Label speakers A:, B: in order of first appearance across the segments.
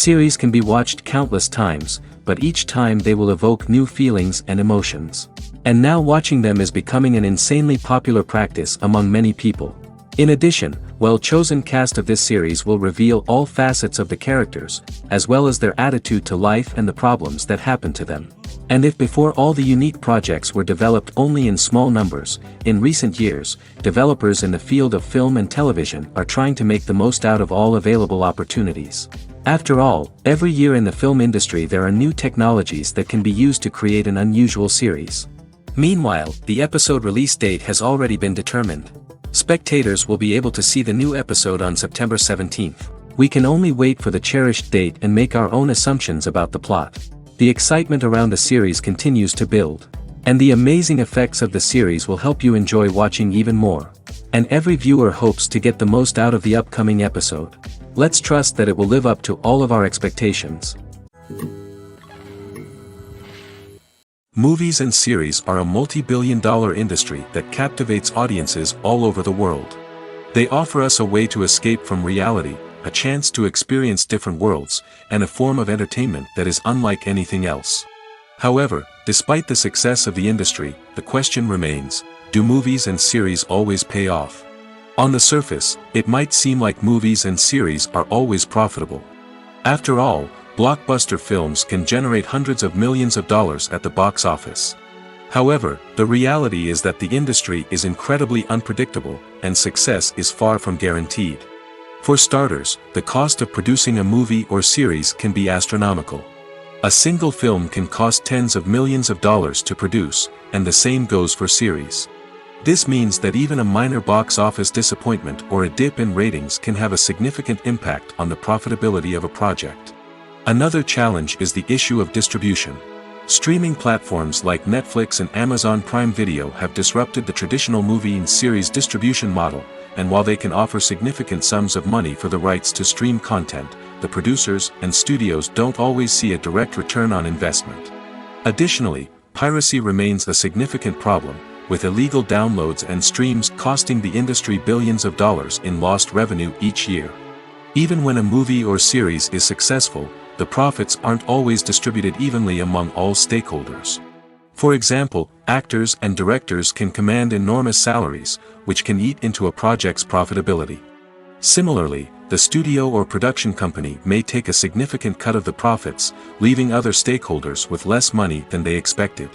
A: Series can be watched countless times, but each time they will evoke new feelings and emotions. And now watching them is becoming an insanely popular practice among many people. In addition, well-chosen cast of this series will reveal all facets of the characters, as well as their attitude to life and the problems that happen to them. And if before all the unique projects were developed only in small numbers, in recent years, developers in the field of film and television are trying to make the most out of all available opportunities. After all, every year in the film industry there are new technologies that can be used to create an unusual series. Meanwhile, the episode release date has already been determined. Spectators will be able to see the new episode on September 17th. We can only wait for the cherished date and make our own assumptions about the plot. The excitement around the series continues to build. And the amazing effects of the series will help you enjoy watching even more. And every viewer hopes to get the most out of the upcoming episode. Let's trust that it will live up to all of our expectations. Movies and series are a multi-billion-dollar industry that captivates audiences all over the world. They offer us a way to escape from reality, a chance to experience different worlds, and a form of entertainment that is unlike anything else. However, despite the success of the industry, the question remains, do movies and series always pay off? On the surface, it might seem like movies and series are always profitable. After all, blockbuster films can generate hundreds of millions of dollars at the box office. However, the reality is that the industry is incredibly unpredictable, and success is far from guaranteed. For starters, the cost of producing a movie or series can be astronomical. A single film can cost tens of millions of dollars to produce, and the same goes for series. This means that even a minor box office disappointment or a dip in ratings can have a significant impact on the profitability of a project. Another challenge is the issue of distribution. Streaming platforms like Netflix and Amazon Prime Video have disrupted the traditional movie and series distribution model, and while they can offer significant sums of money for the rights to stream content, the producers and studios don't always see a direct return on investment. Additionally, piracy remains a significant problem, with illegal downloads and streams costing the industry billions of dollars in lost revenue each year. Even when a movie or series is successful, the profits aren't always distributed evenly among all stakeholders. For example, actors and directors can command enormous salaries, which can eat into a project's profitability. Similarly, the studio or production company may take a significant cut of the profits, leaving other stakeholders with less money than they expected.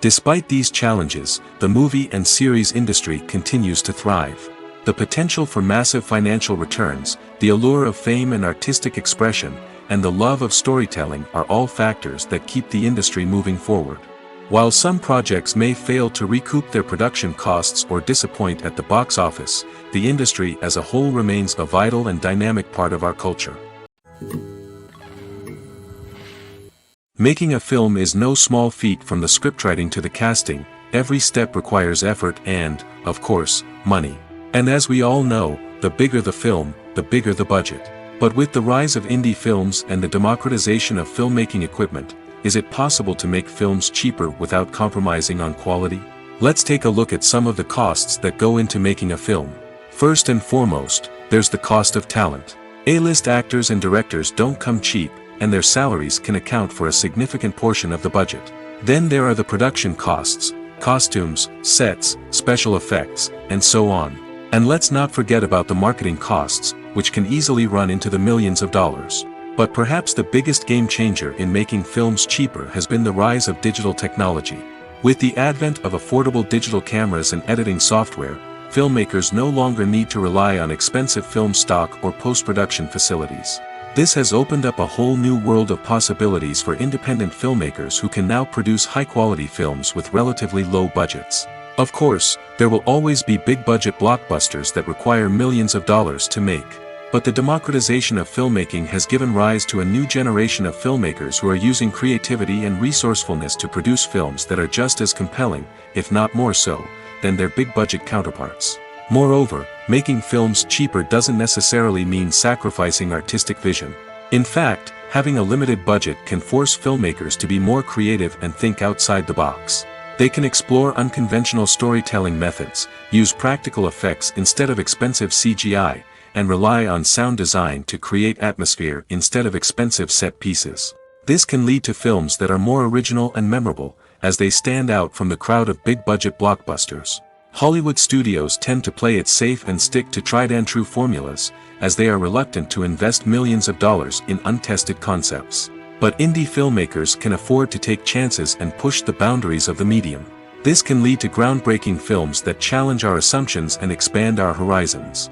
A: Despite these challenges, the movie and series industry continues to thrive. The potential for massive financial returns, the allure of fame and artistic expression, and the love of storytelling are all factors that keep the industry moving forward. While some projects may fail to recoup their production costs or disappoint at the box office, the industry as a whole remains a vital and dynamic part of our culture. Making a film is no small feat. From the scriptwriting to the casting, every step requires effort and, of course, money. And as we all know, the bigger the film, the bigger the budget. But with the rise of indie films and the democratization of filmmaking equipment, is it possible to make films cheaper without compromising on quality? Let's take a look at some of the costs that go into making a film. First and foremost, there's the cost of talent. A-list actors and directors don't come cheap, and their salaries can account for a significant portion of the budget. Then there are the production costs, costumes, sets, special effects, and so on. And let's not forget about the marketing costs, which can easily run into the millions of dollars. But perhaps the biggest game changer in making films cheaper has been the rise of digital technology. With the advent of affordable digital cameras and editing software, filmmakers no longer need to rely on expensive film stock or post-production facilities. This has opened up a whole new world of possibilities for independent filmmakers who can now produce high-quality films with relatively low budgets. Of course, there will always be big-budget blockbusters that require millions of dollars to make. But the democratization of filmmaking has given rise to a new generation of filmmakers who are using creativity and resourcefulness to produce films that are just as compelling, if not more so, than their big-budget counterparts. Moreover, making films cheaper doesn't necessarily mean sacrificing artistic vision. In fact, having a limited budget can force filmmakers to be more creative and think outside the box. They can explore unconventional storytelling methods, use practical effects instead of expensive CGI, and rely on sound design to create atmosphere instead of expensive set pieces. This can lead to films that are more original and memorable, as they stand out from the crowd of big-budget blockbusters. Hollywood studios tend to play it safe and stick to tried-and-true formulas, as they are reluctant to invest millions of dollars in untested concepts. But indie filmmakers can afford to take chances and push the boundaries of the medium. This can lead to groundbreaking films that challenge our assumptions and expand our horizons.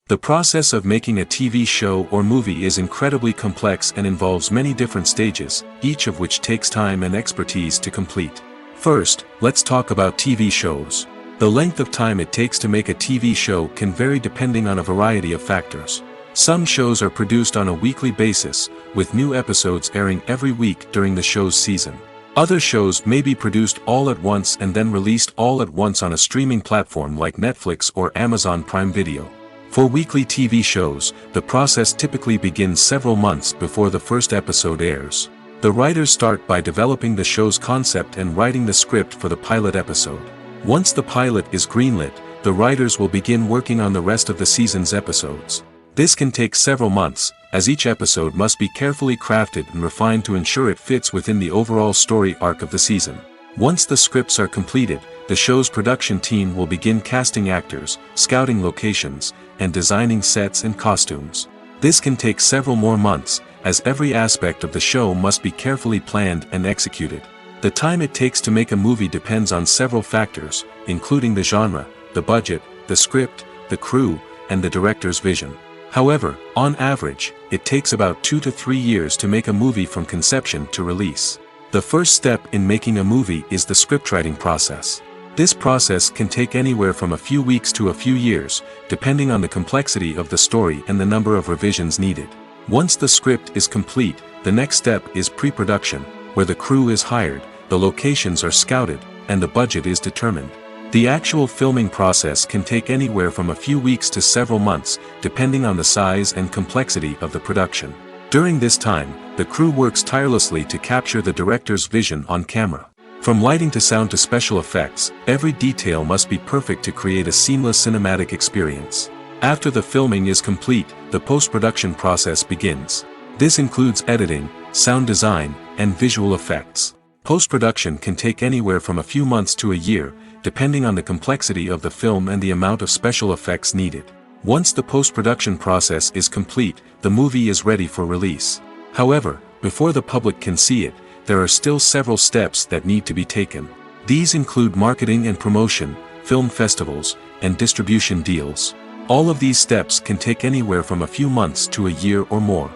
A: The process of making a TV show or movie is incredibly complex and involves many different stages, each of which takes time and expertise to complete. First, let's talk about TV shows. The length of time it takes to make a TV show can vary depending on a variety of factors. Some shows are produced on a weekly basis, with new episodes airing every week during the show's season. Other shows may be produced all at once and then released all at once on a streaming platform like Netflix or Amazon Prime Video. For weekly TV shows, the process typically begins several months before the first episode airs. The writers start by developing the show's concept and writing the script for the pilot episode. Once the pilot is greenlit, the writers will begin working on the rest of the season's episodes. This can take several months, as each episode must be carefully crafted and refined to ensure it fits within the overall story arc of the season. Once the scripts are completed, the show's production team will begin casting actors, scouting locations, and designing sets and costumes. This can take several more months, as every aspect of the show must be carefully planned and executed. The time it takes to make a movie depends on several factors, including the genre, the budget, the script, the crew, and the director's vision. However, on average, it takes about 2 to 3 years to make a movie from conception to release. The first step in making a movie is the scriptwriting process. This process can take anywhere from a few weeks to a few years, depending on the complexity of the story and the number of revisions needed. Once the script is complete, the next step is pre-production, where the crew is hired, the locations are scouted, and the budget is determined. The actual filming process can take anywhere from a few weeks to several months, depending on the size and complexity of the production. During this time, the crew works tirelessly to capture the director's vision on camera. From lighting to sound to special effects, every detail must be perfect to create a seamless cinematic experience. After the filming is complete, the post-production process begins. This includes editing, sound design, and visual effects. Post-production can take anywhere from a few months to a year, depending on the complexity of the film and the amount of special effects needed. Once the post-production process is complete, the movie is ready for release. However, before the public can see it, there are still several steps that need to be taken. These include marketing and promotion, film festivals, and distribution deals. All of these steps can take anywhere from a few months to a year or more.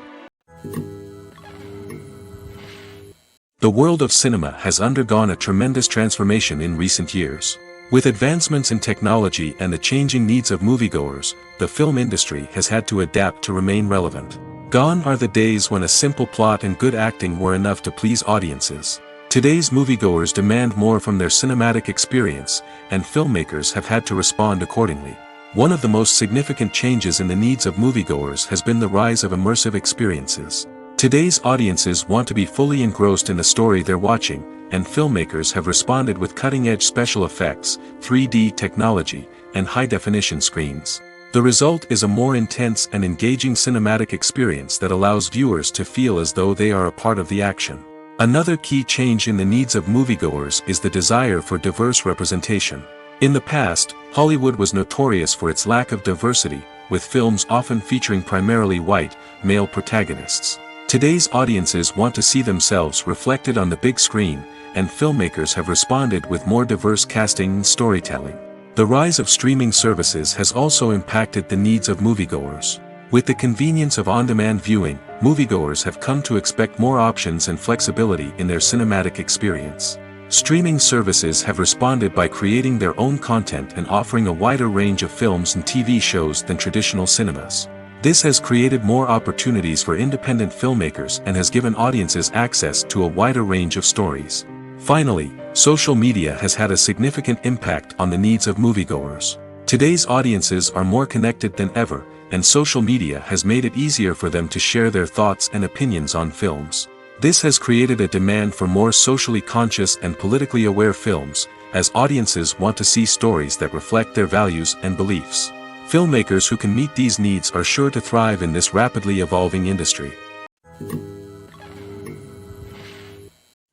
A: The world of cinema has undergone a tremendous transformation in recent years. With advancements in technology and the changing needs of moviegoers, the film industry has had to adapt to remain relevant. Gone are the days when a simple plot and good acting were enough to please audiences. Today's moviegoers demand more from their cinematic experience, and filmmakers have had to respond accordingly. One of the most significant changes in the needs of moviegoers has been the rise of immersive experiences. Today's audiences want to be fully engrossed in the story they're watching, and filmmakers have responded with cutting-edge special effects, 3D technology, and high-definition screens. The result is a more intense and engaging cinematic experience that allows viewers to feel as though they are a part of the action. Another key change in the needs of moviegoers is the desire for diverse representation. In the past, Hollywood was notorious for its lack of diversity, with films often featuring primarily white, male protagonists. Today's audiences want to see themselves reflected on the big screen, and filmmakers have responded with more diverse casting and storytelling. The rise of streaming services has also impacted the needs of moviegoers. With the convenience of on-demand viewing, moviegoers have come to expect more options and flexibility in their cinematic experience. Streaming services have responded by creating their own content and offering a wider range of films and TV shows than traditional cinemas. This has created more opportunities for independent filmmakers and has given audiences access to a wider range of stories. Finally, social media has had a significant impact on the needs of moviegoers. Today's audiences are more connected than ever, and social media has made it easier for them to share their thoughts and opinions on films. This has created a demand for more socially conscious and politically aware films, as audiences want to see stories that reflect their values and beliefs. Filmmakers who can meet these needs are sure to thrive in this rapidly evolving industry.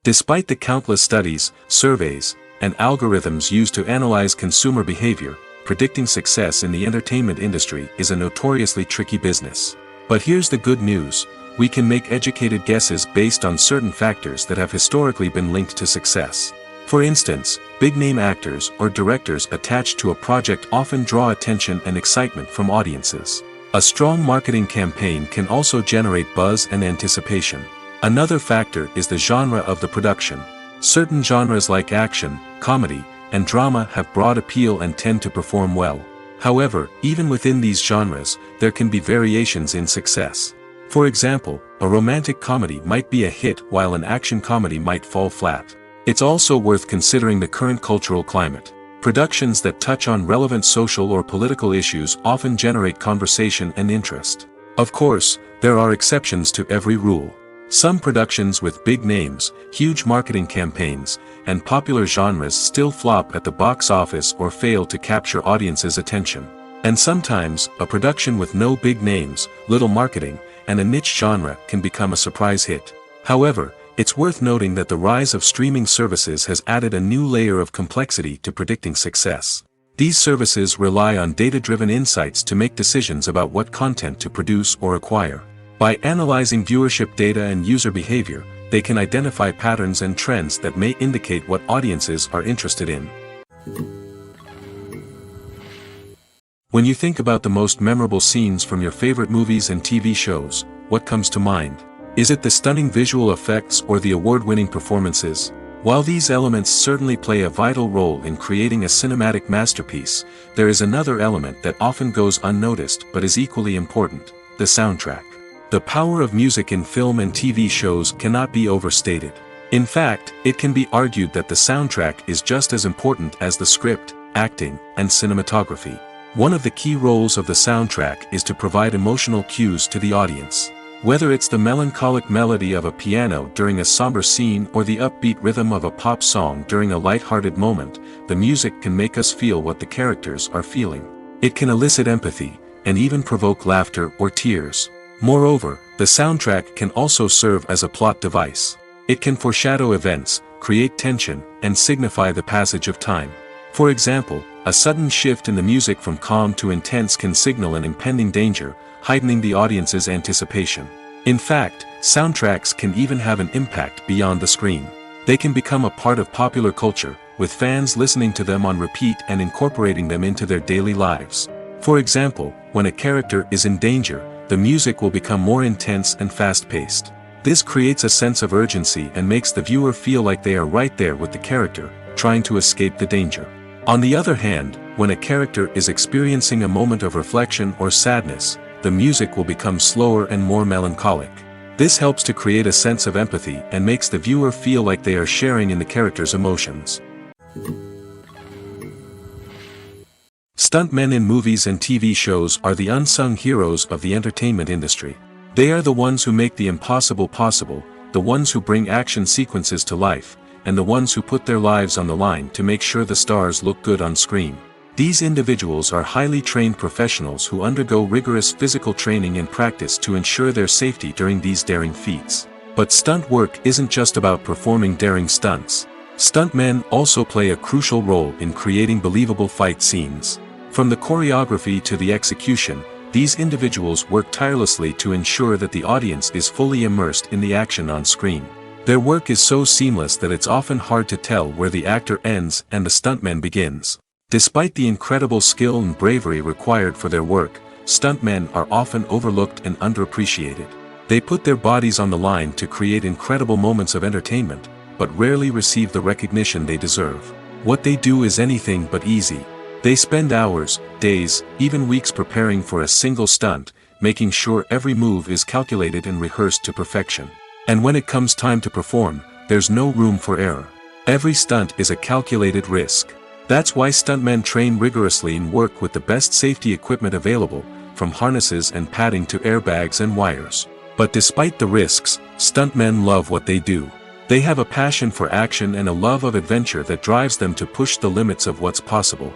A: Despite the countless studies, surveys, and algorithms used to analyze consumer behavior, predicting success in the entertainment industry is a notoriously tricky business. But here's the good news: we can make educated guesses based on certain factors that have historically been linked to success. For instance, big-name actors or directors attached to a project often draw attention and excitement from audiences. A strong marketing campaign can also generate buzz and anticipation. Another factor is the genre of the production. Certain genres like action, comedy, and drama have broad appeal and tend to perform well. However, even within these genres, there can be variations in success. For example, a romantic comedy might be a hit while an action comedy might fall flat. It's also worth considering the current cultural climate. Productions that touch on relevant social or political issues often generate conversation and interest. Of course, there are exceptions to every rule. Some productions with big names, huge marketing campaigns, and popular genres still flop at the box office or fail to capture audiences' attention. And sometimes, a production with no big names, little marketing, and a niche genre can become a surprise hit. However, it's worth noting that the rise of streaming services has added a new layer of complexity to predicting success. These services rely on data-driven insights to make decisions about what content to produce or acquire. By analyzing viewership data and user behavior, they can identify patterns and trends that may indicate what audiences are interested in. When you think about the most memorable scenes from your favorite movies and TV shows, what comes to mind? Is it the stunning visual effects or the award-winning performances? While these elements certainly play a vital role in creating a cinematic masterpiece, there is another element that often goes unnoticed but is equally important: the soundtrack. The power of music in film and TV shows cannot be overstated. In fact, it can be argued that the soundtrack is just as important as the script, acting, and cinematography. One of the key roles of the soundtrack is to provide emotional cues to the audience. Whether it's the melancholic melody of a piano during a somber scene or the upbeat rhythm of a pop song during a light-hearted moment, the music can make us feel what the characters are feeling. It can elicit empathy, and even provoke laughter or tears. Moreover, the soundtrack can also serve as a plot device. It can foreshadow events, create tension, and signify the passage of time. For example, a sudden shift in the music from calm to intense can signal an impending danger, heightening the audience's anticipation. In fact, soundtracks can even have an impact beyond the screen. They can become a part of popular culture, with fans listening to them on repeat and incorporating them into their daily lives. For example, when a character is in danger, the music will become more intense and fast-paced. This creates a sense of urgency and makes the viewer feel like they are right there with the character, trying to escape the danger. On the other hand, when a character is experiencing a moment of reflection or sadness, the music will become slower and more melancholic. This helps to create a sense of empathy and makes the viewer feel like they are sharing in the character's emotions. Stuntmen in movies and TV shows are the unsung heroes of the entertainment industry. They are the ones who make the impossible possible, the ones who bring action sequences to life, and the ones who put their lives on the line to make sure the stars look good on screen. These individuals are highly trained professionals who undergo rigorous physical training and practice to ensure their safety during these daring feats. But stunt work isn't just about performing daring stunts. Stuntmen also play a crucial role in creating believable fight scenes. From the choreography to the execution, these individuals work tirelessly to ensure that the audience is fully immersed in the action on screen. Their work is so seamless that it's often hard to tell where the actor ends and the stuntman begins. Despite the incredible skill and bravery required for their work, stuntmen are often overlooked and underappreciated. They put their bodies on the line to create incredible moments of entertainment, but rarely receive the recognition they deserve. What they do is anything but easy. They spend hours, days, even weeks preparing for a single stunt, making sure every move is calculated and rehearsed to perfection. And when it comes time to perform, there's no room for error. Every stunt is a calculated risk. That's why stuntmen train rigorously and work with the best safety equipment available, from harnesses and padding to airbags and wires. But despite the risks, stuntmen love what they do. They have a passion for action and a love of adventure that drives them to push the limits of what's possible.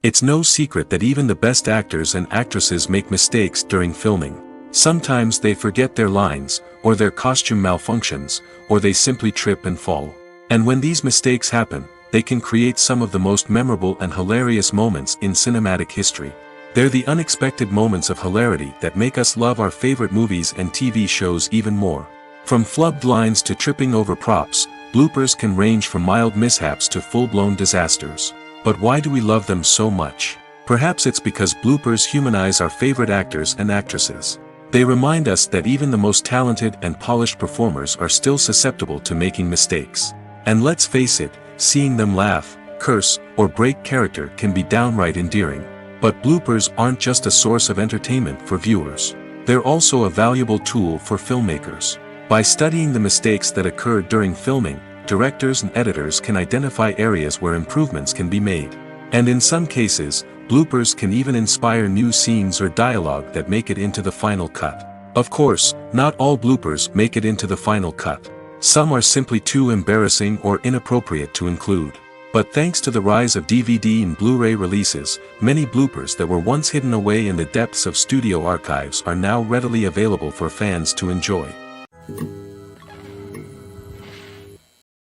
A: It's no secret that even the best actors and actresses make mistakes during filming. Sometimes they forget their lines, or their costume malfunctions, or they simply trip and fall. And when these mistakes happen, they can create some of the most memorable and hilarious moments in cinematic history. They're the unexpected moments of hilarity that make us love our favorite movies and TV shows even more. From flubbed lines to tripping over props, bloopers can range from mild mishaps to full-blown disasters. But why do we love them so much? Perhaps it's because bloopers humanize our favorite actors and actresses. They remind us that even the most talented and polished performers are still susceptible to making mistakes. And let's face it, seeing them laugh, curse, or break character can be downright endearing. But bloopers aren't just a source of entertainment for viewers. They're also a valuable tool for filmmakers. By studying the mistakes that occurred during filming, directors and editors can identify areas where improvements can be made. And in some cases, bloopers can even inspire new scenes or dialogue that make it into the final cut. Of course, not all bloopers make it into the final cut. Some are simply too embarrassing or inappropriate to include. But thanks to the rise of DVD and Blu-ray releases, many bloopers that were once hidden away in the depths of studio archives are now readily available for fans to enjoy.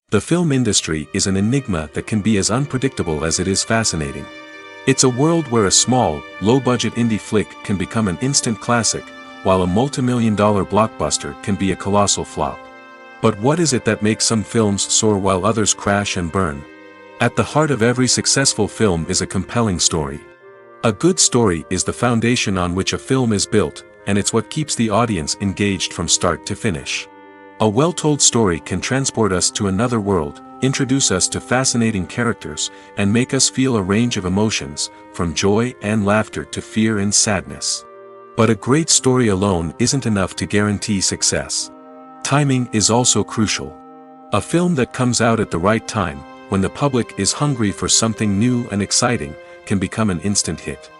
A: The film industry is an enigma that can be as unpredictable as it is fascinating. It's a world where a small, low-budget indie flick can become an instant classic, while a multi-million-dollar blockbuster can be a colossal flop. But what is it that makes some films soar while others crash and burn? At the heart of every successful film is a compelling story. A good story is the foundation on which a film is built, and it's what keeps the audience engaged from start to finish. A well-told story can transport us to another world, introduce us to fascinating characters, and make us feel a range of emotions, from joy and laughter to fear and sadness. But a great story alone isn't enough to guarantee success. Timing is also crucial. A film that comes out at the right time, when the public is hungry for something new and exciting, can become an instant hit.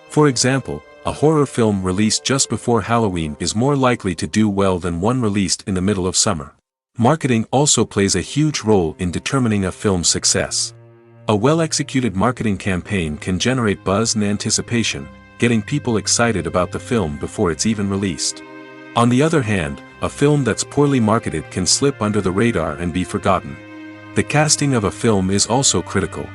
A: For example, a horror film released just before Halloween is more likely to do well than one released in the middle of summer. Marketing also plays a huge role in determining a film's success. A well-executed marketing campaign can generate buzz and anticipation, getting people excited about the film before it's even released. On the other hand, a film that's poorly marketed can slip under the radar and be forgotten. The casting of a film is also critical.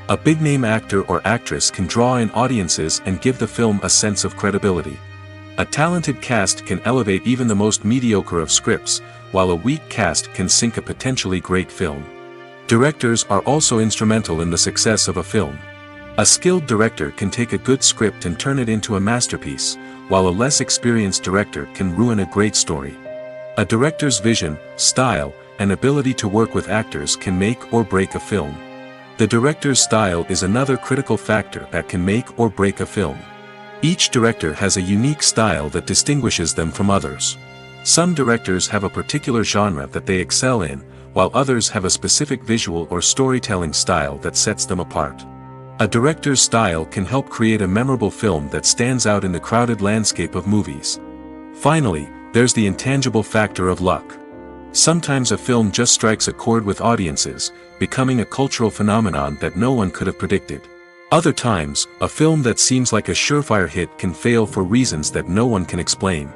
A: A big-name actor or actress can draw in audiences and give the film a sense of credibility. A talented cast can elevate even the most mediocre of scripts, while a weak cast can sink a potentially great film. Directors are also instrumental in the success of a film. A skilled director can take a good script and turn it into a masterpiece, while a less experienced director can ruin a great story. A director's vision, style, and ability to work with actors can make or break a film. The director's style is another critical factor that can make or break a film. Each director has a unique style that distinguishes them from others. Some directors have a particular genre that they excel in, while others have a specific visual or storytelling style that sets them apart. A director's style can help create a memorable film that stands out in the crowded landscape of movies. Finally, there's the intangible factor of luck. Sometimes a film just strikes a chord with audiences, becoming a cultural phenomenon that no one could have predicted. Other times, a film that seems like a surefire hit can fail for reasons that no one can explain.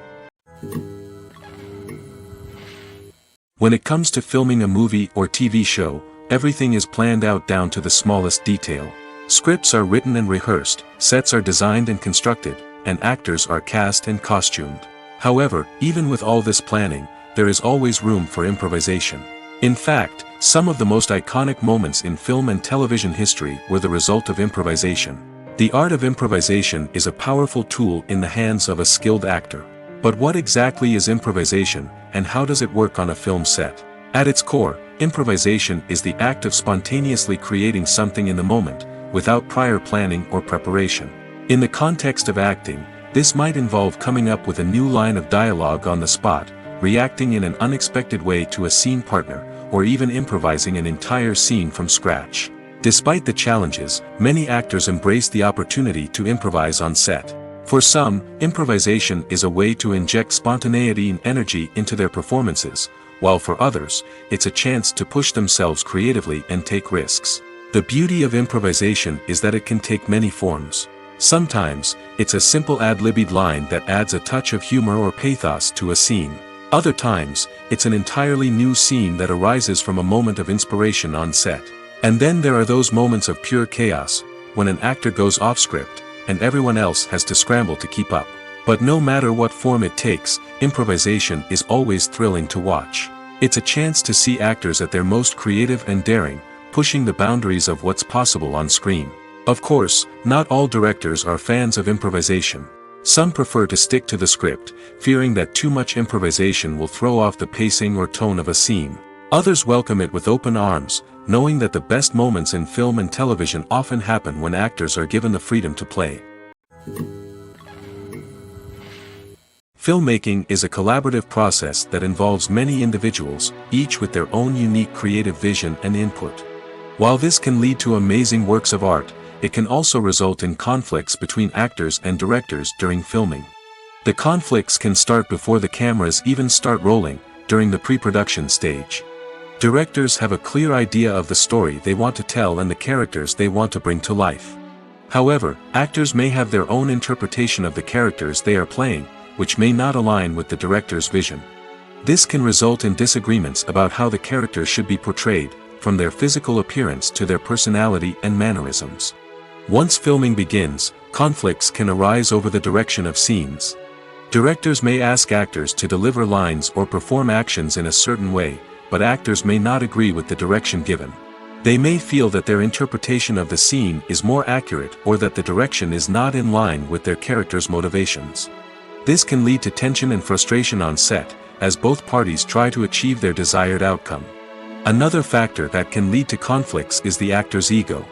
A: When it comes to filming a movie or TV show, everything is planned out down to the smallest detail. Scripts are written and rehearsed, sets are designed and constructed, and actors are cast and costumed. However, even with all this planning, there is always room for improvisation. In fact, some of the most iconic moments in film and television history were the result of improvisation. The art of improvisation is a powerful tool in the hands of a skilled actor. But what exactly is improvisation, and how does it work on a film set? At its core, improvisation is the act of spontaneously creating something in the moment, without prior planning or preparation. In the context of acting, this might involve coming up with a new line of dialogue on the spot, reacting in an unexpected way to a scene partner, or even improvising an entire scene from scratch. Despite the challenges, many actors embrace the opportunity to improvise on set. For some, improvisation is a way to inject spontaneity and energy into their performances, while for others, it's a chance to push themselves creatively and take risks. The beauty of improvisation is that it can take many forms. Sometimes, it's a simple ad-libbed line that adds a touch of humor or pathos to a scene. Other times, it's an entirely new scene that arises from a moment of inspiration on set. And then there are those moments of pure chaos, when an actor goes off script, and everyone else has to scramble to keep up. But no matter what form it takes, improvisation is always thrilling to watch. It's a chance to see actors at their most creative and daring, pushing the boundaries of what's possible on screen. Of course, not all directors are fans of improvisation. Some prefer to stick to the script, fearing that too much improvisation will throw off the pacing or tone of a scene. Others welcome it with open arms, knowing that the best moments in film and television often happen when actors are given the freedom to play. Filmmaking is a collaborative process that involves many individuals, each with their own unique creative vision and input. While this can lead to amazing works of art, it can also result in conflicts between actors and directors during filming. The conflicts can start before the cameras even start rolling, during the pre-production stage. Directors have a clear idea of the story they want to tell and the characters they want to bring to life. However, actors may have their own interpretation of the characters they are playing, which may not align with the director's vision. This can result in disagreements about how the characters should be portrayed, from their physical appearance to their personality and mannerisms. Once filming begins, conflicts can arise over the direction of scenes. Directors may ask actors to deliver lines or perform actions in a certain way, but actors may not agree with the direction given. They may feel that their interpretation of the scene is more accurate or that the direction is not in line with their character's motivations. This can lead to tension and frustration on set, as both parties try to achieve their desired outcome. Another factor that can lead to conflicts is the actor's ego.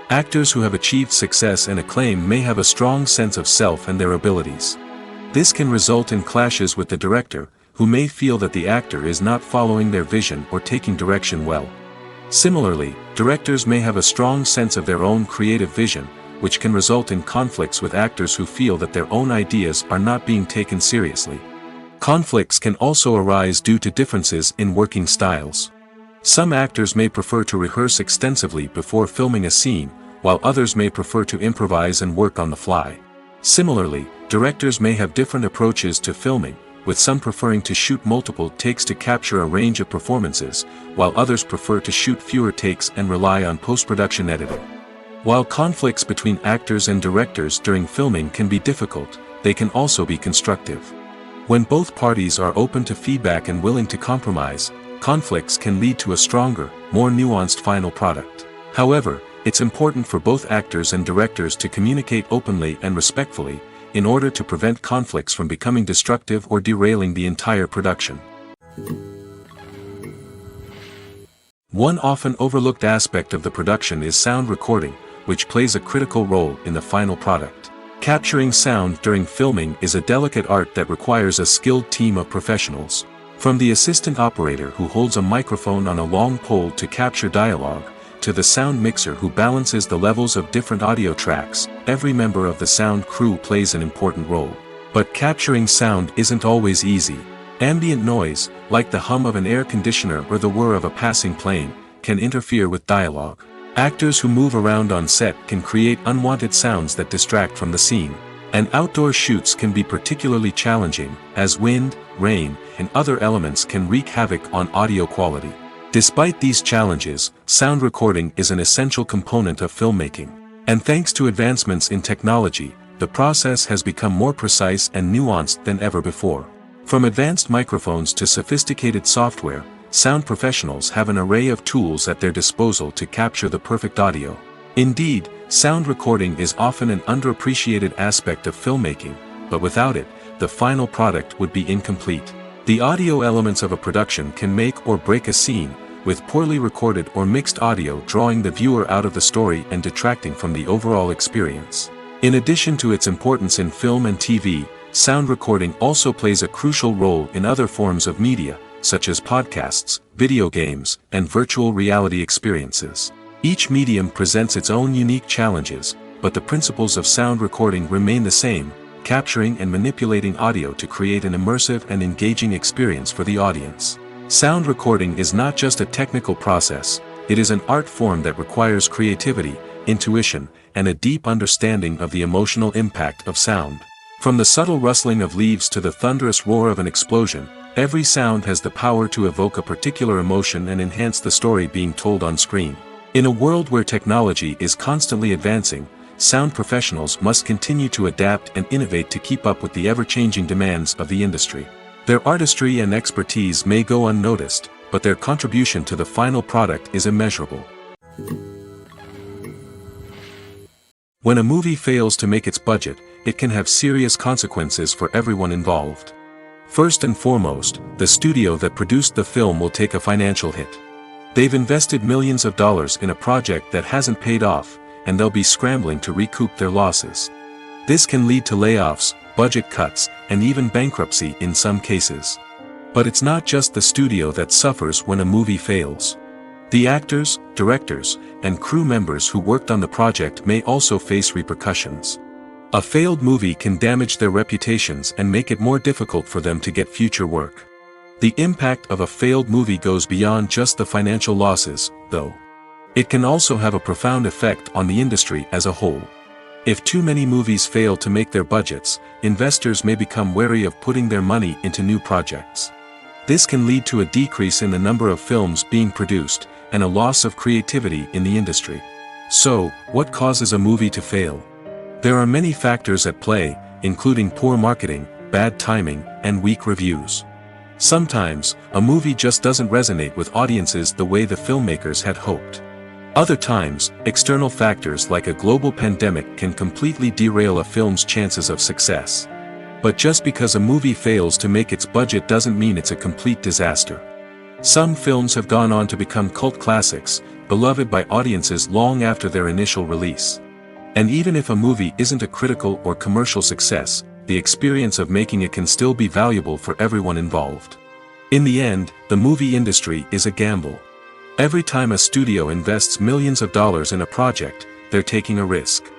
A: Actors who have achieved success and acclaim may have a strong sense of self and their abilities. This can result in clashes with the director, who may feel that the actor is not following their vision or taking direction well. Similarly, directors may have a strong sense of their own creative vision, which can result in conflicts with actors who feel that their own ideas are not being taken seriously. Conflicts can also arise due to differences in working styles. Some actors may prefer to rehearse extensively before filming a scene, while others may prefer to improvise and work on the fly. Similarly, directors may have different approaches to filming, with some preferring to shoot multiple takes to capture a range of performances, while others prefer to shoot fewer takes and rely on post-production editing. While conflicts between actors and directors during filming can be difficult, they can also be constructive. When both parties are open to feedback and willing to compromise, conflicts can lead to a stronger, more nuanced final product. However, it's important for both actors and directors to communicate openly and respectfully, in order to prevent conflicts from becoming destructive or derailing the entire production. One often overlooked aspect of the production is sound recording, which plays a critical role in the final product. Capturing sound during filming is a delicate art that requires a skilled team of professionals. From the assistant operator who holds a microphone on a long pole to capture dialogue, to the sound mixer who balances the levels of different audio tracks, every member of the sound crew plays an important role. But capturing sound isn't always easy. Ambient noise, like the hum of an air conditioner or the whir of a passing plane, can interfere with dialogue. Actors who move around on set can create unwanted sounds that distract from the scene. And outdoor shoots can be particularly challenging, as wind, rain, and other elements can wreak havoc on audio quality. Despite these challenges, sound recording is an essential component of filmmaking. And thanks to advancements in technology, the process has become more precise and nuanced than ever before. From advanced microphones to sophisticated software, sound professionals have an array of tools at their disposal to capture the perfect audio. Indeed, sound recording is often an underappreciated aspect of filmmaking, but without it, the final product would be incomplete. The audio elements of a production can make or break a scene, with poorly recorded or mixed audio drawing the viewer out of the story and detracting from the overall experience. In addition to its importance in film and TV, sound recording also plays a crucial role in other forms of media, such as podcasts, video games, and virtual reality experiences. Each medium presents its own unique challenges, but the principles of sound recording remain the same: capturing and manipulating audio to create an immersive and engaging experience for the audience. Sound recording is not just a technical process, it is an art form that requires creativity, intuition, and a deep understanding of the emotional impact of sound. From the subtle rustling of leaves to the thunderous roar of an explosion, every sound has the power to evoke a particular emotion and enhance the story being told on screen. In a world where technology is constantly advancing, sound professionals must continue to adapt and innovate to keep up with the ever-changing demands of the industry. Their artistry and expertise may go unnoticed, but their contribution to the final product is immeasurable. When a movie fails to make its budget, it can have serious consequences for everyone involved. First and foremost, the studio that produced the film will take a financial hit. They've invested millions of dollars in a project that hasn't paid off, and they'll be scrambling to recoup their losses. This can lead to layoffs, budget cuts, and even bankruptcy in some cases. But it's not just the studio that suffers when a movie fails. The actors, directors, and crew members who worked on the project may also face repercussions. A failed movie can damage their reputations and make it more difficult for them to get future work. The impact of a failed movie goes beyond just the financial losses, though. It can also have a profound effect on the industry as a whole. If too many movies fail to make their budgets, investors may become wary of putting their money into new projects. This can lead to a decrease in the number of films being produced, and a loss of creativity in the industry. So, what causes a movie to fail? There are many factors at play, including poor marketing, bad timing, and weak reviews. Sometimes, a movie just doesn't resonate with audiences the way the filmmakers had hoped. Other times, external factors like a global pandemic can completely derail a film's chances of success. But just because a movie fails to make its budget doesn't mean it's a complete disaster. Some films have gone on to become cult classics, beloved by audiences long after their initial release. And even if a movie isn't a critical or commercial success, the experience of making it can still be valuable for everyone involved. In the end, the movie industry is a gamble. Every time a studio invests millions of dollars in a project, they're taking a risk.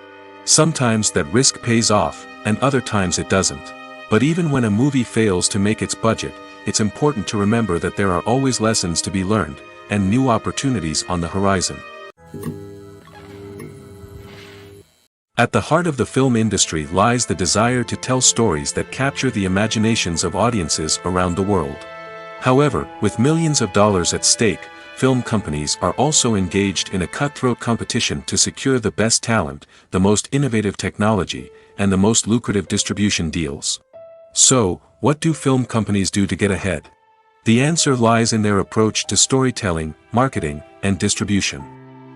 A: Sometimes that risk pays off, and other times it doesn't. But even when a movie fails to make its budget, it's important to remember that there are always lessons to be learned, and new opportunities on the horizon. At the heart of the film industry lies the desire to tell stories that capture the imaginations of audiences around the world. However, with millions of dollars at stake, film companies are also engaged in a cutthroat competition to secure the best talent, the most innovative technology, and the most lucrative distribution deals. So, what do film companies do to get ahead? The answer lies in their approach to storytelling, marketing, and distribution.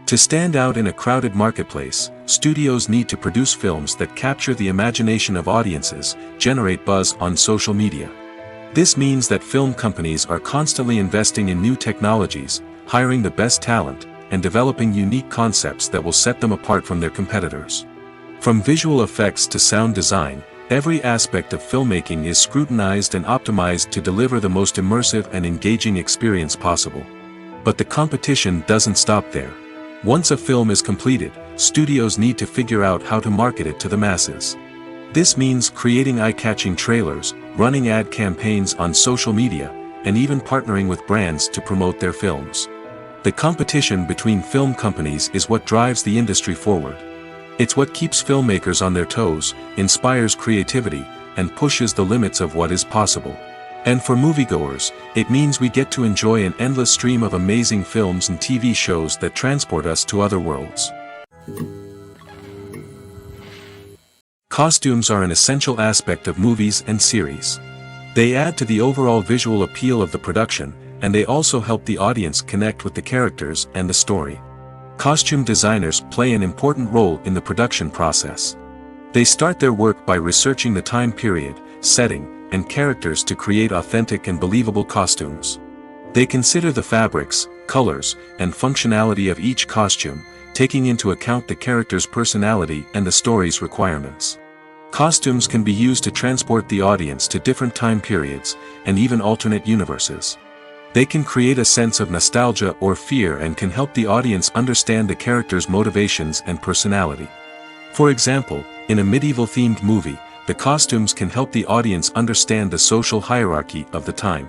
A: To stand out in a crowded marketplace, studios need to produce films that capture the imagination of audiences, generate buzz on social media. This means that film companies are constantly investing in new technologies, hiring the best talent, and developing unique concepts that will set them apart from their competitors. From visual effects to sound design, every aspect of filmmaking is scrutinized and optimized to deliver the most immersive and engaging experience possible. But the competition doesn't stop there. Once a film is completed, studios need to figure out how to market it to the masses. This means creating eye-catching trailers, running ad campaigns on social media, and even partnering with brands to promote their films. The competition between film companies is what drives the industry forward. It's what keeps filmmakers on their toes, inspires creativity, and pushes the limits of what is possible. And for moviegoers, it means we get to enjoy an endless stream of amazing films and TV shows that transport us to other worlds. Costumes are an essential aspect of movies and series. They add to the overall visual appeal of the production, and they also help the audience connect with the characters and the story. Costume designers play an important role in the production process. They start their work by researching the time period, setting, and characters to create authentic and believable costumes. They consider the fabrics, colors, and functionality of each costume, taking into account the character's personality and the story's requirements. Costumes can be used to transport the audience to different time periods, and even alternate universes. They can create a sense of nostalgia or fear and can help the audience understand the character's motivations and personality. For example, in a medieval-themed movie, the costumes can help the audience understand the social hierarchy of the time.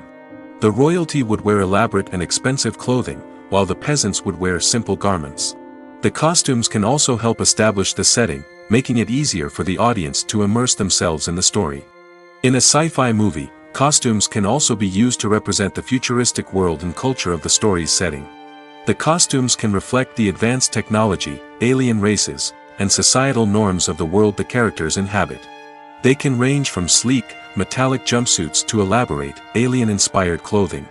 A: The royalty would wear elaborate and expensive clothing, while the peasants would wear simple garments. The costumes can also help establish the setting, making it easier for the audience to immerse themselves in the story. In a sci-fi movie, costumes can also be used to represent the futuristic world and culture of the story's setting. The costumes can reflect the advanced technology, alien races, and societal norms of the world the characters inhabit. They can range from sleek, metallic jumpsuits to elaborate, alien-inspired clothing.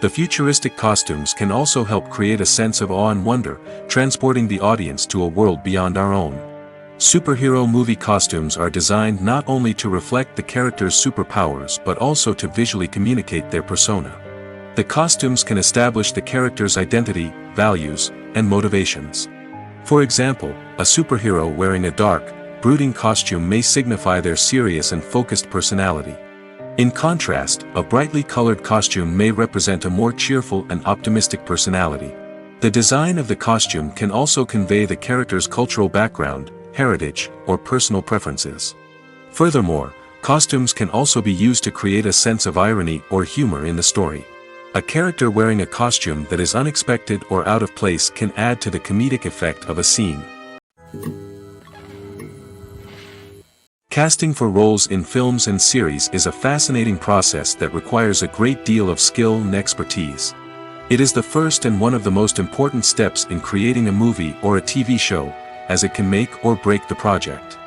A: The futuristic costumes can also help create a sense of awe and wonder, transporting the audience to a world beyond our own. Superhero movie costumes are designed not only to reflect the character's superpowers but also to visually communicate their persona. The costumes can establish the character's identity, values, and motivations. For example, a superhero wearing a dark, brooding costume may signify their serious and focused personality. In contrast, a brightly colored costume may represent a more cheerful and optimistic personality. The design of the costume can also convey the character's cultural background, heritage, or personal preferences. Furthermore, costumes can also be used to create a sense of irony or humor in the story. A character wearing a costume that is unexpected or out of place can add to the comedic effect of a scene. Casting for roles in films and series is a fascinating process that requires a great deal of skill and expertise. It is the first and one of the most important steps in creating a movie or a TV show, as it can make or break the project.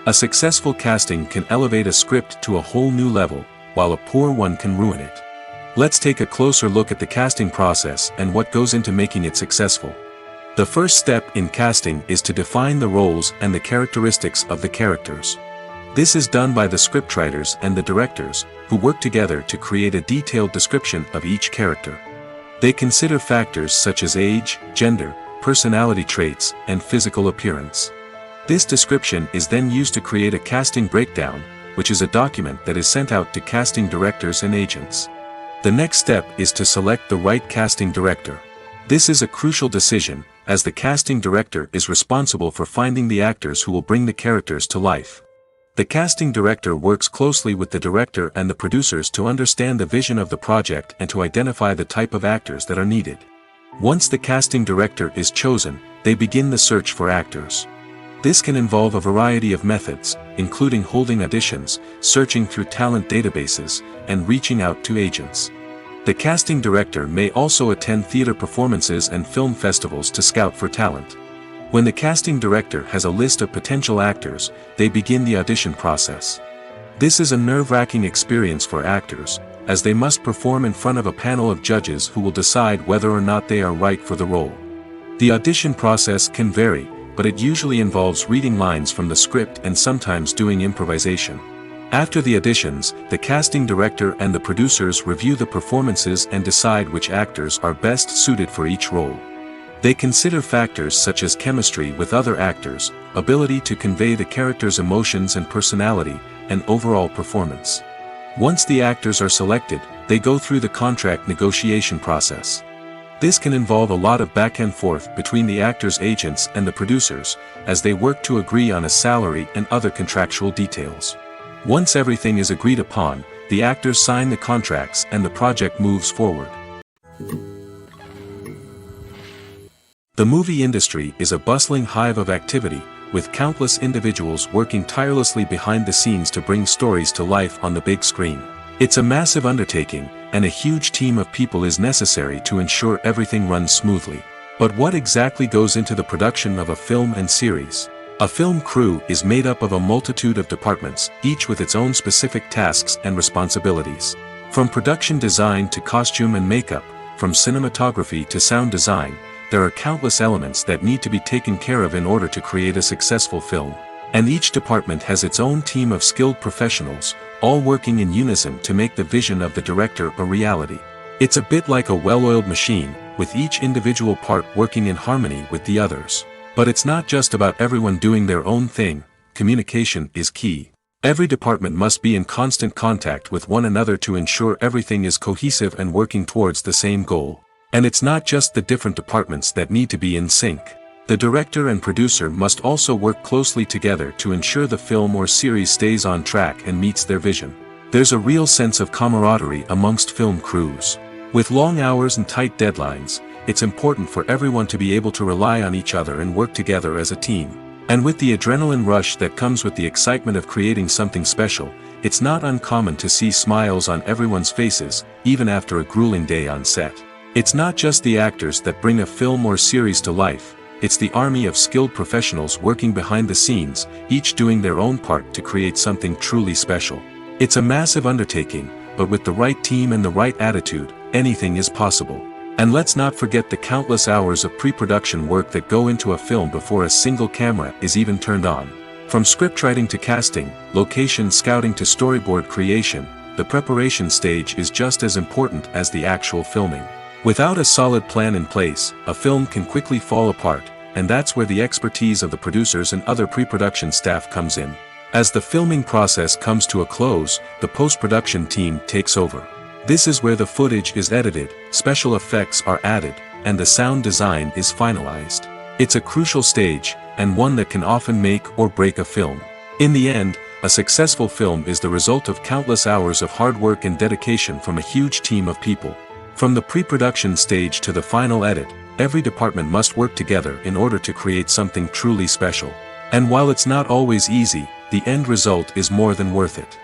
A: A successful casting can elevate a script to a whole new level, while a poor one can ruin it. Let's take a closer look at the casting process and what goes into making it successful. The first step in casting is to define the roles and the characteristics of the characters. This is done by the scriptwriters and the directors, who work together to create a detailed description of each character. They consider factors such as age, gender, personality traits, and physical appearance. This description is then used to create a casting breakdown, which is a document that is sent out to casting directors and agents. The next step is to select the right casting director. This is a crucial decision, as the casting director is responsible for finding the actors who will bring the characters to life. The casting director works closely with the director and the producers to understand the vision of the project and to identify the type of actors that are needed. Once the casting director is chosen, they begin the search for actors. This can involve a variety of methods, including holding auditions, searching through talent databases, and reaching out to agents. The casting director may also attend theater performances and film festivals to scout for talent. When the casting director has a list of potential actors, they begin the audition process. This is a nerve-wracking experience for actors, as they must perform in front of a panel of judges who will decide whether or not they are right for the role. The audition process can vary, but it usually involves reading lines from the script and sometimes doing improvisation. After the auditions, the casting director and the producers review the performances and decide which actors are best suited for each role. They consider factors such as chemistry with other actors, ability to convey the character's emotions and personality, and overall performance. Once the actors are selected, they go through the contract negotiation process. This can involve a lot of back and forth between the actors' agents and the producers, as they work to agree on a salary and other contractual details. Once everything is agreed upon, the actors sign the contracts and the project moves forward. The movie industry is a bustling hive of activity, with countless individuals working tirelessly behind the scenes to bring stories to life on the big screen. It's a massive undertaking, and a huge team of people is necessary to ensure everything runs smoothly. But what exactly goes into the production of a film and series? A film crew is made up of a multitude of departments, each with its own specific tasks and responsibilities. From production design to costume and makeup, from cinematography to sound design, there are countless elements that need to be taken care of in order to create a successful film. And each department has its own team of skilled professionals, all working in unison to make the vision of the director a reality. It's a bit like a well-oiled machine, with each individual part working in harmony with the others. But it's not just about everyone doing their own thing. Communication is key. Every department must be in constant contact with one another to ensure everything is cohesive and working towards the same goal. And it's not just the different departments that need to be in sync. The director and producer must also work closely together to ensure the film or series stays on track and meets their vision. There's a real sense of camaraderie amongst film crews. With long hours and tight deadlines, it's important for everyone to be able to rely on each other and work together as a team. And with the adrenaline rush that comes with the excitement of creating something special, it's not uncommon to see smiles on everyone's faces, even after a grueling day on set. It's not just the actors that bring a film or series to life, it's the army of skilled professionals working behind the scenes, each doing their own part to create something truly special. It's a massive undertaking, but with the right team and the right attitude, anything is possible. And let's not forget the countless hours of pre-production work that go into a film before a single camera is even turned on. From scriptwriting to casting, location scouting to storyboard creation, the preparation stage is just as important as the actual filming. Without a solid plan in place, a film can quickly fall apart, and that's where the expertise of the producers and other pre-production staff comes in. As the filming process comes to a close, the post-production team takes over. This is where the footage is edited, special effects are added, and the sound design is finalized. It's a crucial stage, and one that can often make or break a film. In the end, a successful film is the result of countless hours of hard work and dedication from a huge team of people. From the pre-production stage to the final edit, every department must work together in order to create something truly special. And while it's not always easy, the end result is more than worth it.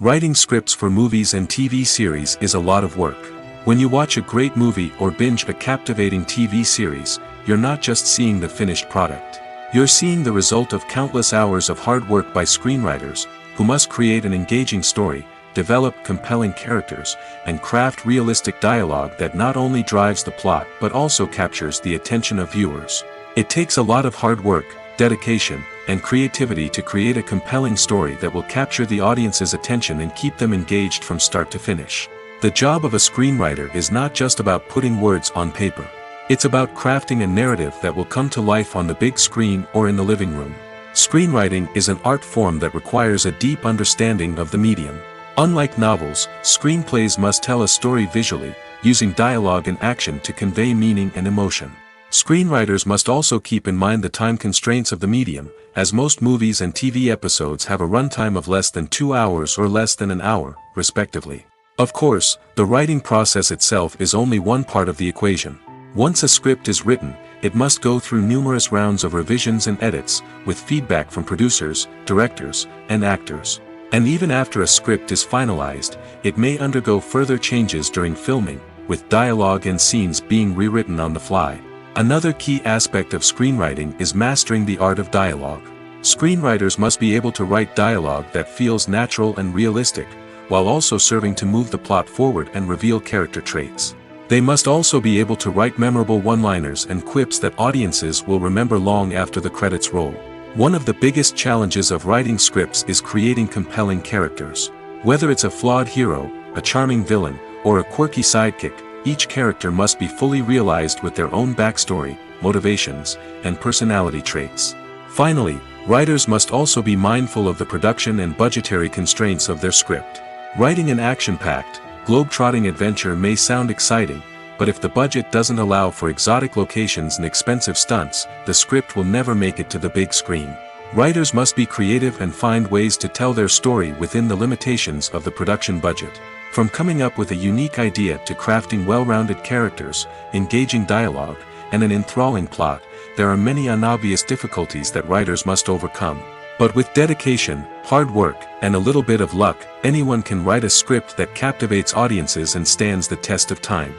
A: Writing scripts for movies and TV series is a lot of work. When you watch a great movie or binge a captivating TV series, you're not just seeing the finished product. You're seeing the result of countless hours of hard work by screenwriters, who must create an engaging story, develop compelling characters, and craft realistic dialogue that not only drives the plot but also captures the attention of viewers. It takes a lot of hard work, dedication, and creativity to create a compelling story that will capture the audience's attention and keep them engaged from start to finish. The job of a screenwriter is not just about putting words on paper. It's about crafting a narrative that will come to life on the big screen or in the living room. Screenwriting is an art form that requires a deep understanding of the medium. Unlike novels, screenplays must tell a story visually, using dialogue and action to convey meaning and emotion. Screenwriters must also keep in mind the time constraints of the medium, as most movies and TV episodes have a runtime of less than 2 hours or less than an hour, respectively. Of course, the writing process itself is only one part of the equation. Once a script is written, it must go through numerous rounds of revisions and edits, with feedback from producers, directors, and actors. And even after a script is finalized, it may undergo further changes during filming, with dialogue and scenes being rewritten on the fly. Another key aspect of screenwriting is mastering the art of dialogue. Screenwriters must be able to write dialogue that feels natural and realistic, while also serving to move the plot forward and reveal character traits. They must also be able to write memorable one-liners and quips that audiences will remember long after the credits roll. One of the biggest challenges of writing scripts is creating compelling characters. Whether it's a flawed hero, a charming villain, or a quirky sidekick, each character must be fully realized with their own backstory, motivations, and personality traits. Finally, writers must also be mindful of the production and budgetary constraints of their script. Writing an action-packed, globe-trotting adventure may sound exciting, but if the budget doesn't allow for exotic locations and expensive stunts, the script will never make it to the big screen. Writers must be creative and find ways to tell their story within the limitations of the production budget. From coming up with a unique idea to crafting well-rounded characters, engaging dialogue, and an enthralling plot, there are many unobvious difficulties that writers must overcome. But with dedication, hard work, and a little bit of luck, anyone can write a script that captivates audiences and stands the test of time.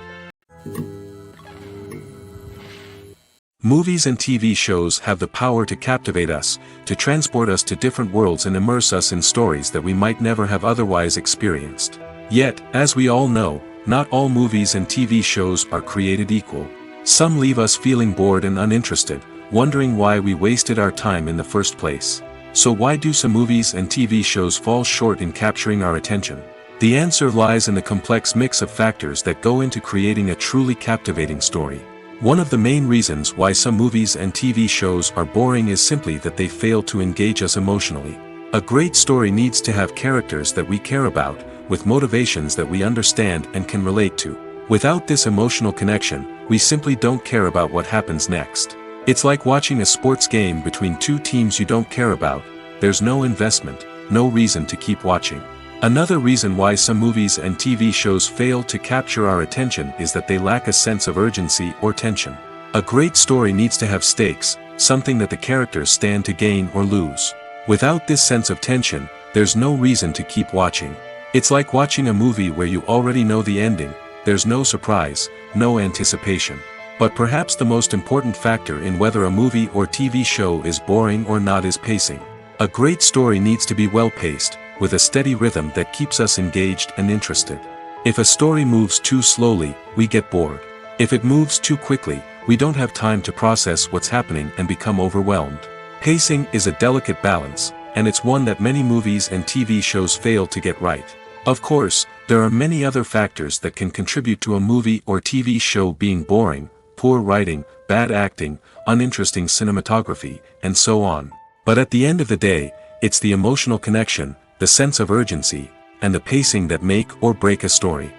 A: Movies and TV shows have the power to captivate us, to transport us to different worlds and immerse us in stories that we might never have otherwise experienced. Yet, as we all know, not all movies and TV shows are created equal. Some leave us feeling bored and uninterested, wondering why we wasted our time in the first place. So why do some movies and TV shows fall short in capturing our attention? The answer lies in the complex mix of factors that go into creating a truly captivating story. One of the main reasons why some movies and TV shows are boring is simply that they fail to engage us emotionally. A great story needs to have characters that we care about, with motivations that we understand and can relate to. Without this emotional connection, we simply don't care about what happens next. It's like watching a sports game between two teams you don't care about. There's no investment, no reason to keep watching. Another reason why some movies and TV shows fail to capture our attention is that they lack a sense of urgency or tension. A great story needs to have stakes, something that the characters stand to gain or lose. Without this sense of tension, there's no reason to keep watching. It's like watching a movie where you already know the ending. There's no surprise, no anticipation. But perhaps the most important factor in whether a movie or TV show is boring or not is pacing. A great story needs to be well-paced, with a steady rhythm that keeps us engaged and interested. If a story moves too slowly, we get bored. If it moves too quickly, we don't have time to process what's happening and become overwhelmed. Pacing is a delicate balance, and it's one that many movies and TV shows fail to get right. Of course, there are many other factors that can contribute to a movie or TV show being boring: poor writing, bad acting, uninteresting cinematography, and so on. But at the end of the day, it's the emotional connection, the sense of urgency, and the pacing that make or break a story.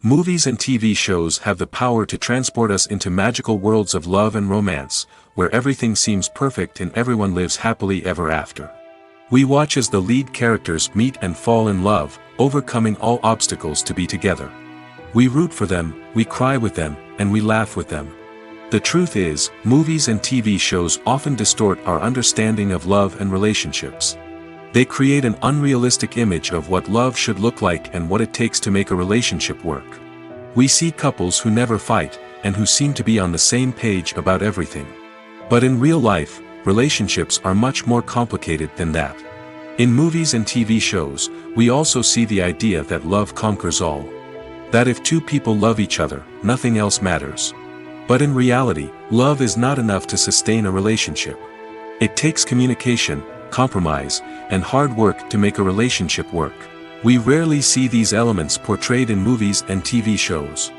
A: Movies and TV shows have the power to transport us into magical worlds of love and romance, where everything seems perfect and everyone lives happily ever after. We watch as the lead characters meet and fall in love, overcoming all obstacles to be together. We root for them, we cry with them, and we laugh with them. The truth is, movies and TV shows often distort our understanding of love and relationships. They create an unrealistic image of what love should look like and what it takes to make a relationship work. We see couples who never fight, and who seem to be on the same page about everything. But in real life, relationships are much more complicated than that. In movies and TV shows, we also see the idea that love conquers all. That if two people love each other, nothing else matters. But in reality, love is not enough to sustain a relationship. It takes communication, compromise, and hard work to make a relationship work. We rarely see these elements portrayed in movies and TV shows.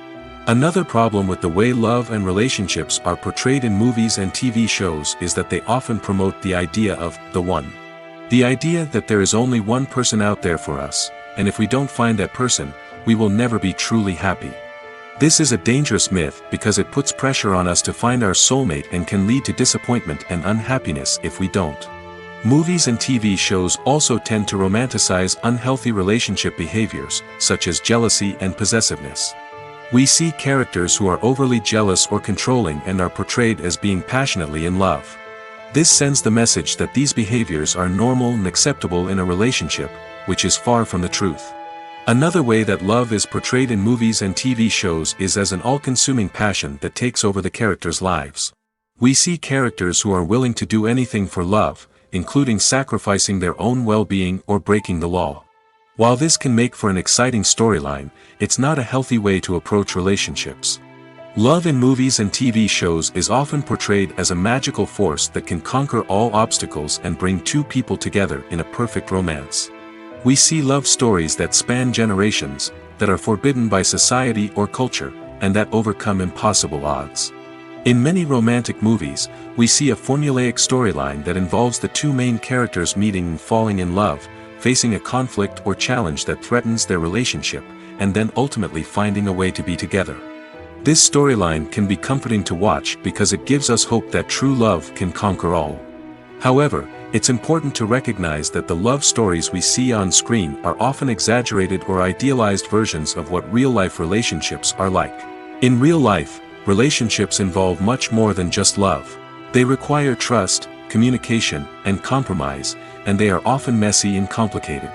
A: Another problem with the way love and relationships are portrayed in movies and TV shows is that they often promote the idea of the one. The idea that there is only one person out there for us, and if we don't find that person, we will never be truly happy. This is a dangerous myth because it puts pressure on us to find our soulmate and can lead to disappointment and unhappiness if we don't. Movies and TV shows also tend to romanticize unhealthy relationship behaviors, such as jealousy and possessiveness. We see characters who are overly jealous or controlling and are portrayed as being passionately in love. This sends the message that these behaviors are normal and acceptable in a relationship, which is far from the truth. Another way that love is portrayed in movies and TV shows is as an all-consuming passion that takes over the characters' lives. We see characters who are willing to do anything for love, including sacrificing their own well-being or breaking the law. While this can make for an exciting storyline, it's not a healthy way to approach relationships. Love in movies and TV shows is often portrayed as a magical force that can conquer all obstacles and bring two people together in a perfect romance. We see love stories that span generations, that are forbidden by society or culture, and that overcome impossible odds. In many romantic movies, we see a formulaic storyline that involves the two main characters meeting and falling in love, facing a conflict or challenge that threatens their relationship, and then ultimately finding a way to be together. This storyline can be comforting to watch because it gives us hope that true love can conquer all. However, it's important to recognize that the love stories we see on screen are often exaggerated or idealized versions of what real-life relationships are like. In real life, relationships involve much more than just love. They require trust, communication, and compromise, and they are often messy and complicated.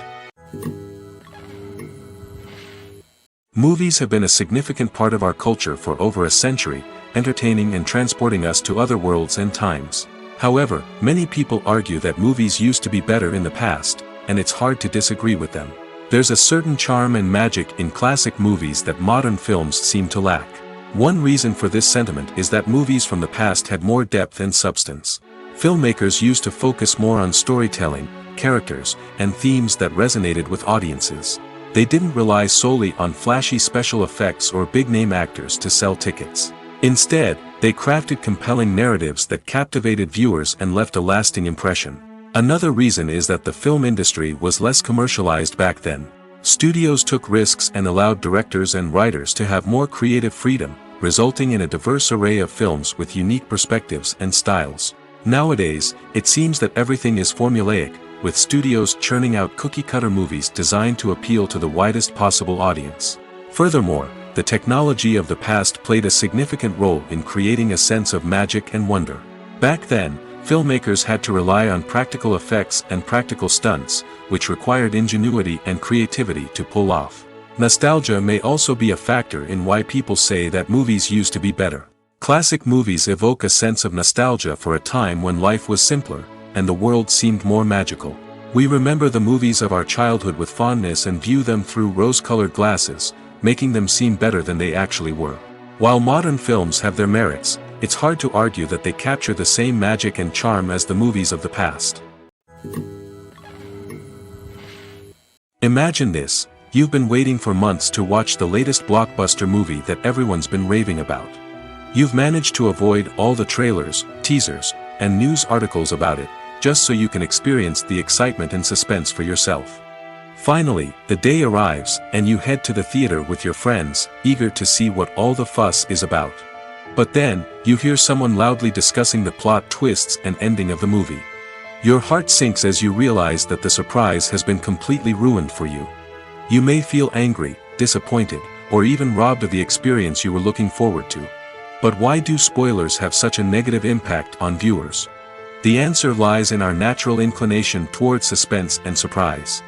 A: Movies have been a significant part of our culture for over a century, entertaining and transporting us to other worlds and times. However, many people argue that movies used to be better in the past, and it's hard to disagree with them. There's a certain charm and magic in classic movies that modern films seem to lack. One reason for this sentiment is that movies from the past had more depth and substance. Filmmakers used to focus more on storytelling, characters, and themes that resonated with audiences. They didn't rely solely on flashy special effects or big-name actors to sell tickets. Instead, they crafted compelling narratives that captivated viewers and left a lasting impression. Another reason is that the film industry was less commercialized back then. Studios took risks and allowed directors and writers to have more creative freedom, resulting in a diverse array of films with unique perspectives and styles. Nowadays, it seems that everything is formulaic, with studios churning out cookie-cutter movies designed to appeal to the widest possible audience. Furthermore, the technology of the past played a significant role in creating a sense of magic and wonder. Back then, filmmakers had to rely on practical effects and practical stunts, which required ingenuity and creativity to pull off. Nostalgia may also be a factor in why people say that movies used to be better. Classic movies evoke a sense of nostalgia for a time when life was simpler, and the world seemed more magical. We remember the movies of our childhood with fondness and view them through rose-colored glasses, making them seem better than they actually were. While modern films have their merits, it's hard to argue that they capture the same magic and charm as the movies of the past. Imagine this: you've been waiting for months to watch the latest blockbuster movie that everyone's been raving about. You've managed to avoid all the trailers, teasers, and news articles about it, just so you can experience the excitement and suspense for yourself. Finally, the day arrives, and you head to the theater with your friends, eager to see what all the fuss is about. But then, you hear someone loudly discussing the plot twists and ending of the movie. Your heart sinks as you realize that the surprise has been completely ruined for you. You may feel angry, disappointed, or even robbed of the experience you were looking forward to. But why do spoilers have such a negative impact on viewers? The answer lies in our natural inclination towards suspense and surprise.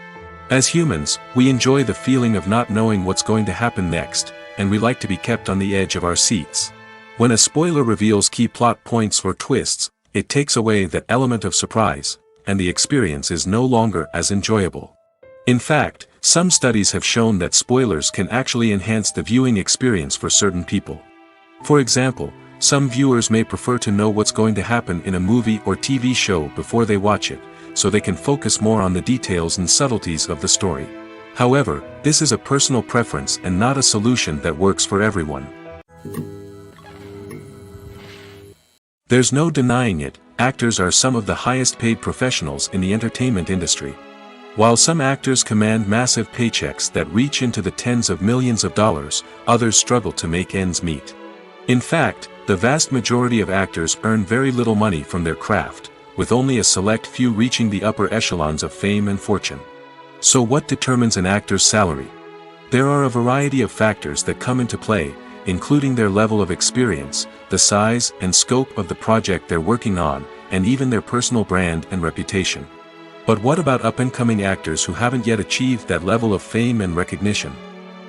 A: As humans, we enjoy the feeling of not knowing what's going to happen next, and we like to be kept on the edge of our seats. When a spoiler reveals key plot points or twists, it takes away that element of surprise, and the experience is no longer as enjoyable. In fact, some studies have shown that spoilers can actually enhance the viewing experience for certain people. For example, some viewers may prefer to know what's going to happen in a movie or TV show before they watch it, so they can focus more on the details and subtleties of the story. However, this is a personal preference and not a solution that works for everyone. There's no denying it, actors are some of the highest paid professionals in the entertainment industry. While some actors command massive paychecks that reach into the tens of millions of dollars, others struggle to make ends meet. In fact, the vast majority of actors earn very little money from their craft, with only a select few reaching the upper echelons of fame and fortune. So what determines an actor's salary? There are a variety of factors that come into play, including their level of experience, the size and scope of the project they're working on, and even their personal brand and reputation. But what about up-and-coming actors who haven't yet achieved that level of fame and recognition?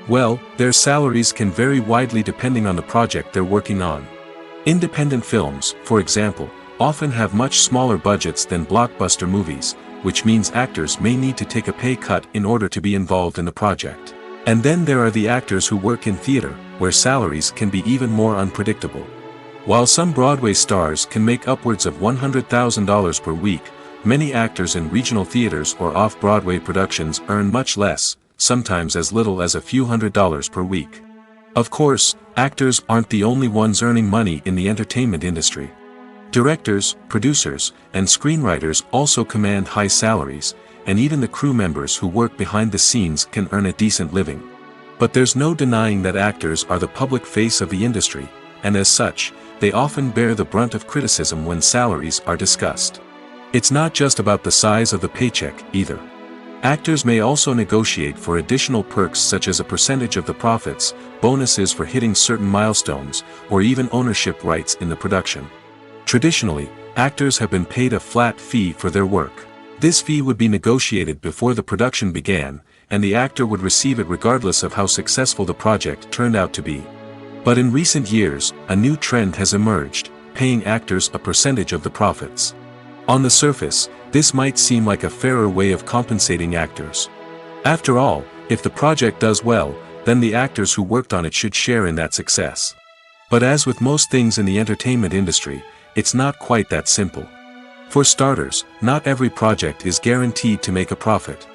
A: Well, their salaries can vary widely depending on the project they're working on. Independent films, for example, often have much smaller budgets than blockbuster movies, which means actors may need to take a pay cut in order to be involved in the project. And then there are the actors who work in theater, where salaries can be even more unpredictable. While some Broadway stars can make upwards of $100,000 per week, many actors in regional theaters or off-Broadway productions earn much less, sometimes as little as a few $100s per week. Of course, actors aren't the only ones earning money in the entertainment industry. Directors, producers, and screenwriters also command high salaries, and even the crew members who work behind the scenes can earn a decent living. But there's no denying that actors are the public face of the industry, and as such, they often bear the brunt of criticism when salaries are discussed. It's not just about the size of the paycheck, either. Actors may also negotiate for additional perks such as a percentage of the profits, bonuses for hitting certain milestones, or even ownership rights in the production. Traditionally, actors have been paid a flat fee for their work. This fee would be negotiated before the production began, and the actor would receive it regardless of how successful the project turned out to be. But in recent years, a new trend has emerged, paying actors a percentage of the profits. On the surface, this might seem like a fairer way of compensating actors. After all, if the project does well, then the actors who worked on it should share in that success. But as with most things in the entertainment industry, it's not quite that simple. For starters, not every project is guaranteed to make a profit.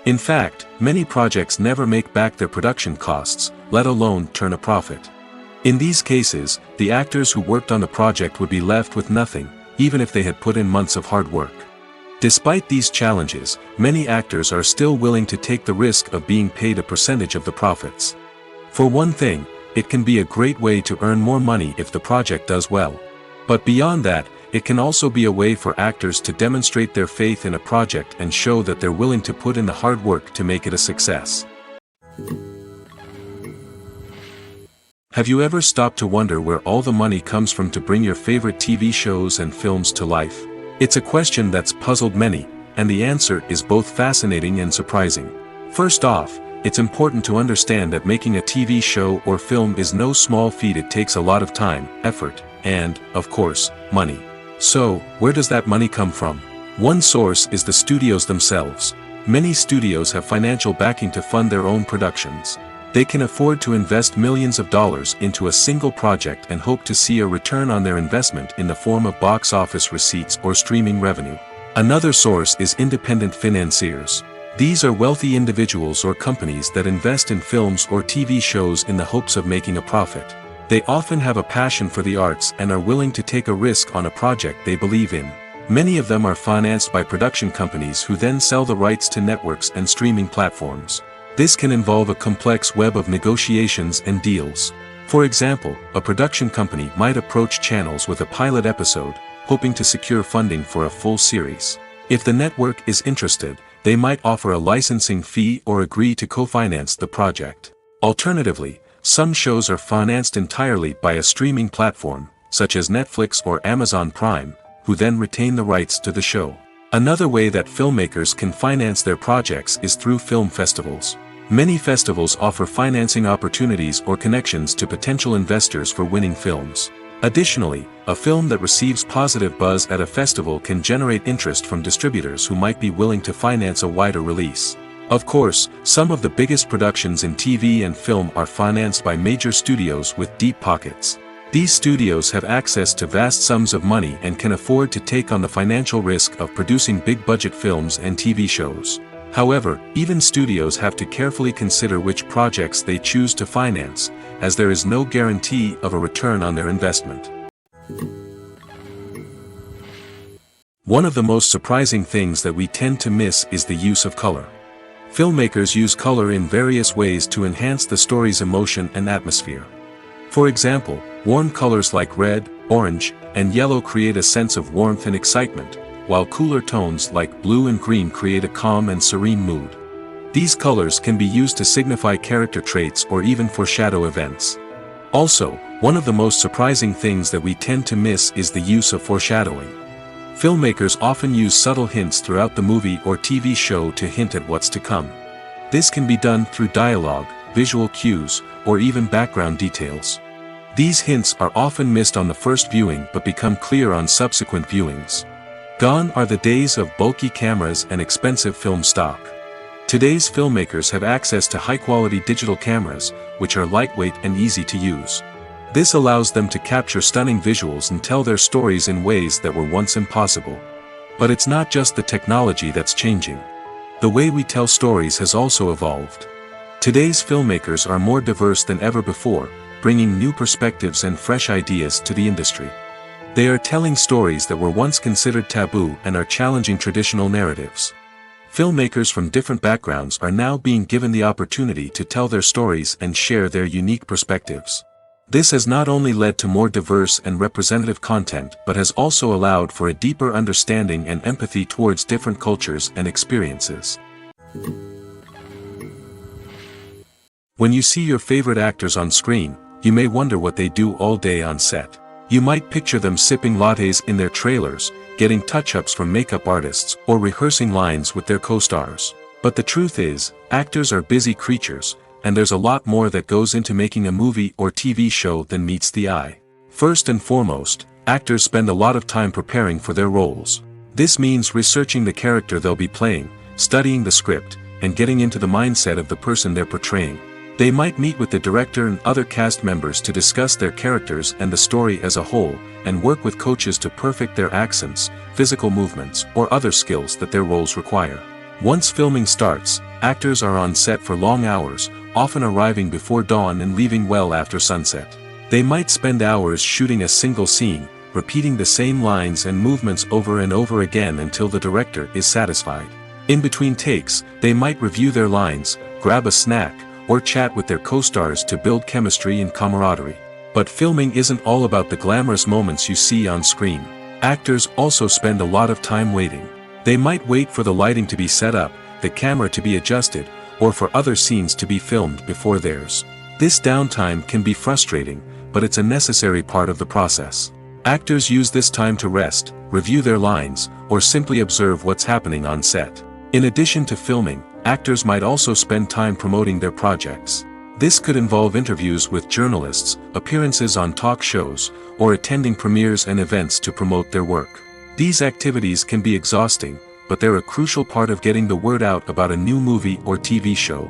A: In fact, many projects never make back their production costs, let alone turn a profit. In these cases, the actors who worked on the project would be left with nothing, even if they had put in months of hard work. Despite these challenges, many actors are still willing to take the risk of being paid a percentage of the profits. For one thing, it can be a great way to earn more money if the project does well. But beyond that, it can also be a way for actors to demonstrate their faith in a project and show that they're willing to put in the hard work to make it a success. Have you ever stopped to wonder where all the money comes from to bring your favorite TV shows and films to life? It's a question that's puzzled many, and the answer is both fascinating and surprising. First off, it's important to understand that making a TV show or film is no small feat. It takes a lot of time, effort, and, of course, money. So, where does that money come from? One source is the studios themselves. Many studios have financial backing to fund their own productions. They can afford to invest millions of dollars into a single project and hope to see a return on their investment in the form of box office receipts or streaming revenue. Another source is independent financiers. These are wealthy individuals or companies that invest in films or TV shows in the hopes of making a profit. They often have a passion for the arts and are willing to take a risk on a project they believe in. Many of them are financed by production companies who then sell the rights to networks and streaming platforms. This can involve a complex web of negotiations and deals. For example, a production company might approach channels with a pilot episode, hoping to secure funding for a full series. If the network is interested, they might offer a licensing fee or agree to co-finance the project. Alternatively, some shows are financed entirely by a streaming platform, such as Netflix or Amazon Prime, who then retain the rights to the show. Another way that filmmakers can finance their projects is through film festivals. Many festivals offer financing opportunities or connections to potential investors for winning films. Additionally, a film that receives positive buzz at a festival can generate interest from distributors who might be willing to finance a wider release. Of course, some of the biggest productions in TV and film are financed by major studios with deep pockets. These studios have access to vast sums of money and can afford to take on the financial risk of producing big-budget films and TV shows. However, even studios have to carefully consider which projects they choose to finance, as there is no guarantee of a return on their investment. One of the most surprising things that we tend to miss is the use of color. Filmmakers use color in various ways to enhance the story's emotion and atmosphere. For example, warm colors like red, orange, and yellow create a sense of warmth and excitement, while cooler tones like blue and green create a calm and serene mood. These colors can be used to signify character traits or even foreshadow events. Also, one of the most surprising things that we tend to miss is the use of foreshadowing. Filmmakers often use subtle hints throughout the movie or TV show to hint at what's to come. This can be done through dialogue, visual cues, or even background details. These hints are often missed on the first viewing but become clear on subsequent viewings. Gone are the days of bulky cameras and expensive film stock. Today's filmmakers have access to high-quality digital cameras, which are lightweight and easy to use. This allows them to capture stunning visuals and tell their stories in ways that were once impossible. But it's not just the technology that's changing. The way we tell stories has also evolved. Today's filmmakers are more diverse than ever before, bringing new perspectives and fresh ideas to the industry. They are telling stories that were once considered taboo and are challenging traditional narratives. Filmmakers from different backgrounds are now being given the opportunity to tell their stories and share their unique perspectives. This has not only led to more diverse and representative content but has also allowed for a deeper understanding and empathy towards different cultures and experiences. When you see your favorite actors on screen, you may wonder what they do all day on set. You might picture them sipping lattes in their trailers, getting touch-ups from makeup artists, or rehearsing lines with their co-stars. But the truth is, actors are busy creatures, and there's a lot more that goes into making a movie or TV show than meets the eye. First and foremost, actors spend a lot of time preparing for their roles. This means researching the character they'll be playing, studying the script, and getting into the mindset of the person they're portraying. They might meet with the director and other cast members to discuss their characters and the story as a whole, and work with coaches to perfect their accents, physical movements, or other skills that their roles require. Once filming starts, actors are on set for long hours, often arriving before dawn and leaving well after sunset. They might spend hours shooting a single scene, repeating the same lines and movements over and over again until the director is satisfied. In between takes, they might review their lines, grab a snack, or chat with their co-stars to build chemistry and camaraderie. But filming isn't all about the glamorous moments you see on screen. Actors also spend a lot of time waiting. They might wait for the lighting to be set up, the camera to be adjusted, or for other scenes to be filmed before theirs. This downtime can be frustrating, but it's a necessary part of the process. Actors use this time to rest, review their lines, or simply observe what's happening on set. In addition to filming, actors might also spend time promoting their projects. This could involve interviews with journalists, appearances on talk shows, or attending premieres and events to promote their work. These activities can be exhausting, but they're a crucial part of getting the word out about a new movie or TV show.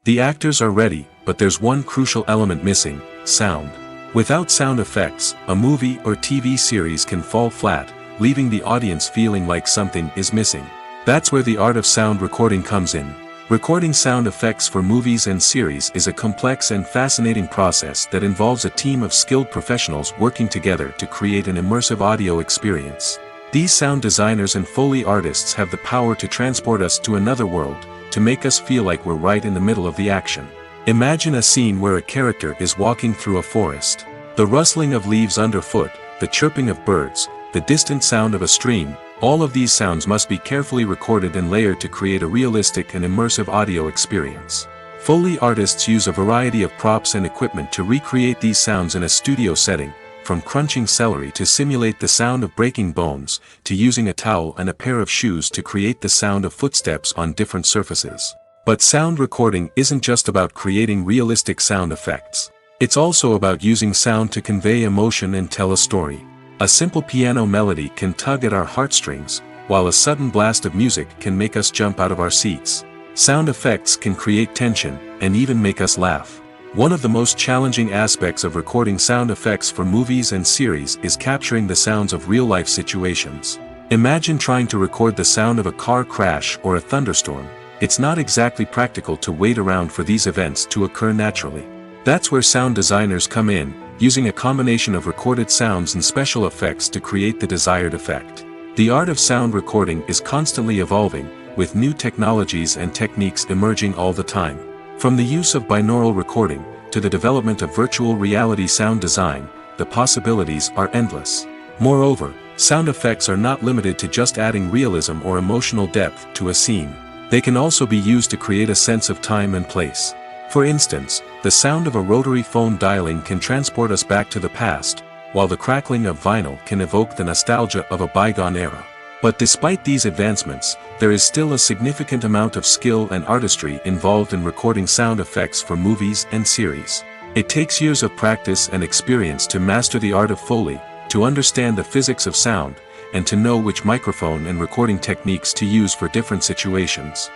A: The actors are ready, but there's one crucial element missing: sound. Without sound effects, a movie or TV series can fall flat, leaving the audience feeling like something is missing. That's where the art of sound recording comes in. Recording sound effects for movies and series is a complex and fascinating process that involves a team of skilled professionals working together to create an immersive audio experience. These sound designers and Foley artists have the power to transport us to another world, to make us feel like we're right in the middle of the action. Imagine a scene where a character is walking through a forest. The rustling of leaves underfoot, the chirping of birds, the distant sound of a stream, all of these sounds must be carefully recorded and layered to create a realistic and immersive audio experience. Foley artists use a variety of props and equipment to recreate these sounds in a studio setting, from crunching celery to simulate the sound of breaking bones, to using a towel and a pair of shoes to create the sound of footsteps on different surfaces. But sound recording isn't just about creating realistic sound effects. It's also about using sound to convey emotion and tell a story. A simple piano melody can tug at our heartstrings, while a sudden blast of music can make us jump out of our seats. Sound effects can create tension, and even make us laugh. One of the most challenging aspects of recording sound effects for movies and series is capturing the sounds of real-life situations. Imagine trying to record the sound of a car crash or a thunderstorm. It's not exactly practical to wait around for these events to occur naturally. That's where sound designers come in, using a combination of recorded sounds and special effects to create the desired effect. The art of sound recording is constantly evolving, with new technologies and techniques emerging all the time. From the use of binaural recording, to the development of virtual reality sound design, the possibilities are endless. Moreover, sound effects are not limited to just adding realism or emotional depth to a scene. They can also be used to create a sense of time and place. For instance, the sound of a rotary phone dialing can transport us back to the past, while the crackling of vinyl can evoke the nostalgia of a bygone era. But despite these advancements, there is still a significant amount of skill and artistry involved in recording sound effects for movies and series. It takes years of practice and experience to master the art of Foley, to understand the physics of sound, and to know which microphone and recording techniques to use for different situations.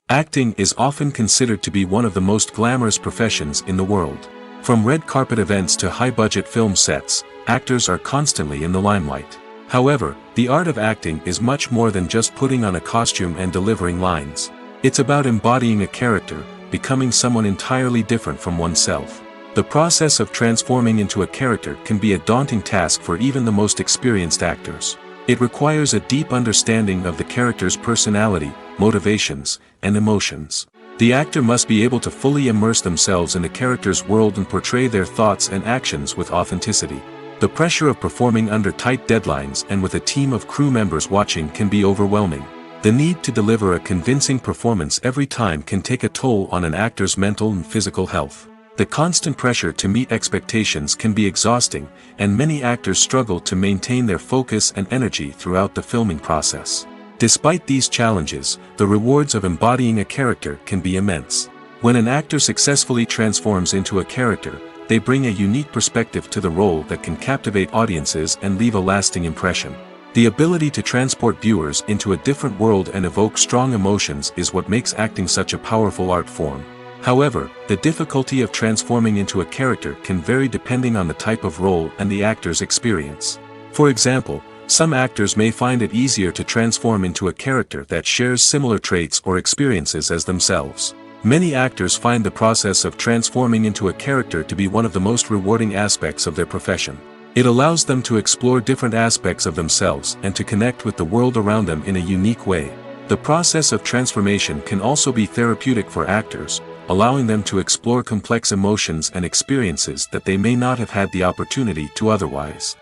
A: Acting is often considered to be one of the most glamorous professions in the world. From red carpet events to high-budget film sets, actors are constantly in the limelight. However, the art of acting is much more than just putting on a costume and delivering lines. It's about embodying a character, becoming someone entirely different from oneself. The process of transforming into a character can be a daunting task for even the most experienced actors. It requires a deep understanding of the character's personality, motivations, and emotions. The actor must be able to fully immerse themselves in the character's world and portray their thoughts and actions with authenticity. The pressure of performing under tight deadlines and with a team of crew members watching can be overwhelming. The need to deliver a convincing performance every time can take a toll on an actor's mental and physical health. The constant pressure to meet expectations can be exhausting, and many actors struggle to maintain their focus and energy throughout the filming process. Despite these challenges, the rewards of embodying a character can be immense. When an actor successfully transforms into a character, they bring a unique perspective to the role that can captivate audiences and leave a lasting impression. The ability to transport viewers into a different world and evoke strong emotions is what makes acting such a powerful art form. However, the difficulty of transforming into a character can vary depending on the type of role and the actor's experience. For example, some actors may find it easier to transform into a character that shares similar traits or experiences as themselves. Many actors find the process of transforming into a character to be one of the most rewarding aspects of their profession. It allows them to explore different aspects of themselves and to connect with the world around them in a unique way. The process of transformation can also be therapeutic for actors, allowing them to explore complex emotions and experiences that they may not have had the opportunity to otherwise.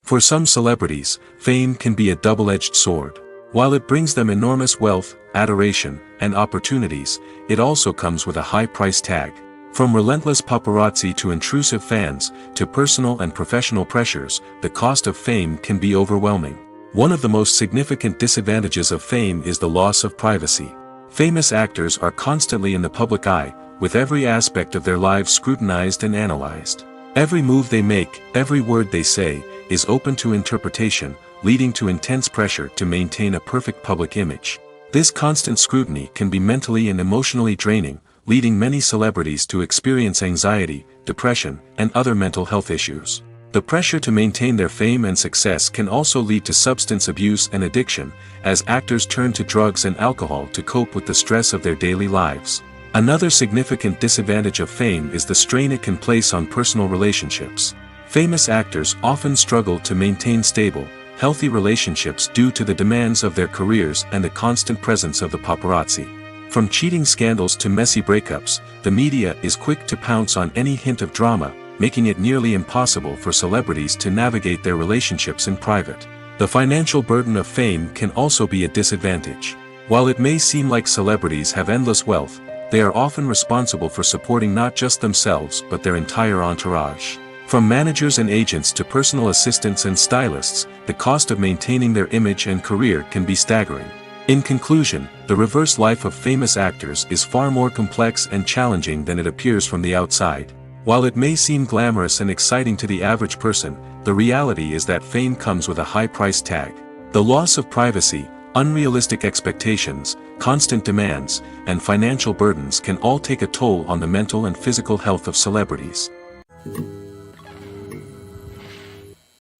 A: For some celebrities, fame can be a double-edged sword. While it brings them enormous wealth, adoration, and opportunities, it also comes with a high price tag. From relentless paparazzi to intrusive fans, to personal and professional pressures, the cost of fame can be overwhelming. One of the most significant disadvantages of fame is the loss of privacy. Famous actors are constantly in the public eye, with every aspect of their lives scrutinized and analyzed. Every move they make, every word they say, is open to interpretation, leading to intense pressure to maintain a perfect public image. This constant scrutiny can be mentally and emotionally draining, leading many celebrities to experience anxiety, depression, and other mental health issues. The pressure to maintain their fame and success can also lead to substance abuse and addiction, as actors turn to drugs and alcohol to cope with the stress of their daily lives. Another significant disadvantage of fame is the strain it can place on personal relationships. Famous actors often struggle to maintain stable, healthy relationships due to the demands of their careers and the constant presence of the paparazzi. From cheating scandals to messy breakups, the media is quick to pounce on any hint of drama, making it nearly impossible for celebrities to navigate their relationships in private. The financial burden of fame can also be a disadvantage. While it may seem like celebrities have endless wealth, they are often responsible for supporting not just themselves but their entire entourage. From managers and agents to personal assistants and stylists, the cost of maintaining their image and career can be staggering. In conclusion, the reverse life of famous actors is far more complex and challenging than it appears from the outside. While it may seem glamorous and exciting to the average person, the reality is that fame comes with a high price tag. The loss of privacy, unrealistic expectations, constant demands, and financial burdens can all take a toll on the mental and physical health of celebrities.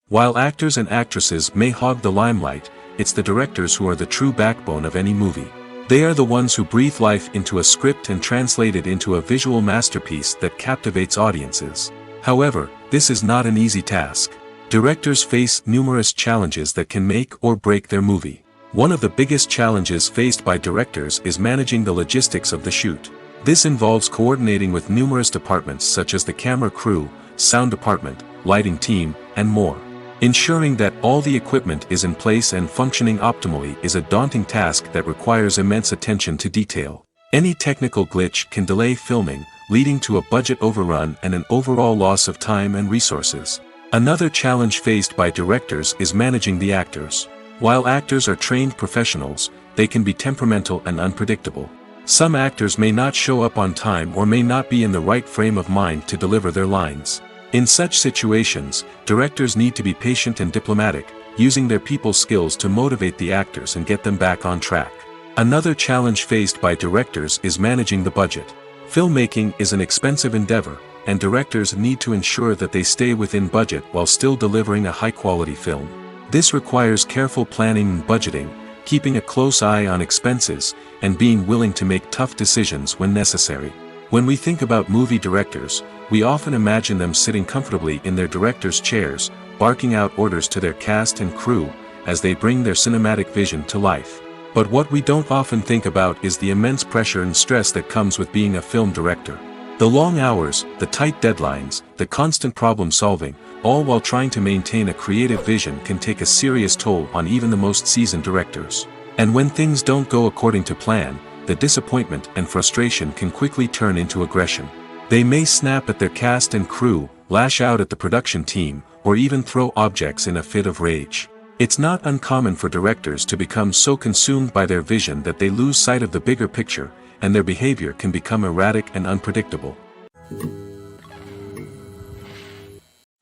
A: While actors and actresses may hog the limelight, it's the directors who are the true backbone of any movie. They are the ones who breathe life into a script and translate it into a visual masterpiece that captivates audiences. However, this is not an easy task. Directors face numerous challenges that can make or break their movie. One of the biggest challenges faced by directors is managing the logistics of the shoot. This involves coordinating with numerous departments such as the camera crew, sound department, lighting team, and more. Ensuring that all the equipment is in place and functioning optimally is a daunting task that requires immense attention to detail. Any technical glitch can delay filming, leading to a budget overrun and an overall loss of time and resources. Another challenge faced by directors is managing the actors. While actors are trained professionals, they can be temperamental and unpredictable. Some actors may not show up on time or may not be in the right frame of mind to deliver their lines. In such situations, directors need to be patient and diplomatic, using their people skills to motivate the actors and get them back on track. Another challenge faced by directors is managing the budget. Filmmaking is an expensive endeavor, and directors need to ensure that they stay within budget while still delivering a high-quality film. This requires careful planning and budgeting, keeping a close eye on expenses, and being willing to make tough decisions when necessary. When we think about movie directors, we often imagine them sitting comfortably in their director's chairs, barking out orders to their cast and crew, as they bring their cinematic vision to life. But what we don't often think about is the immense pressure and stress that comes with being a film director. The long hours, the tight deadlines, the constant problem solving, all while trying to maintain a creative vision can take a serious toll on even the most seasoned directors. And when things don't go according to plan, the disappointment and frustration can quickly turn into aggression. They may snap at their cast and crew, lash out at the production team, or even throw objects in a fit of rage. It's not uncommon for directors to become so consumed by their vision that they lose sight of the bigger picture, and their behavior can become erratic and unpredictable.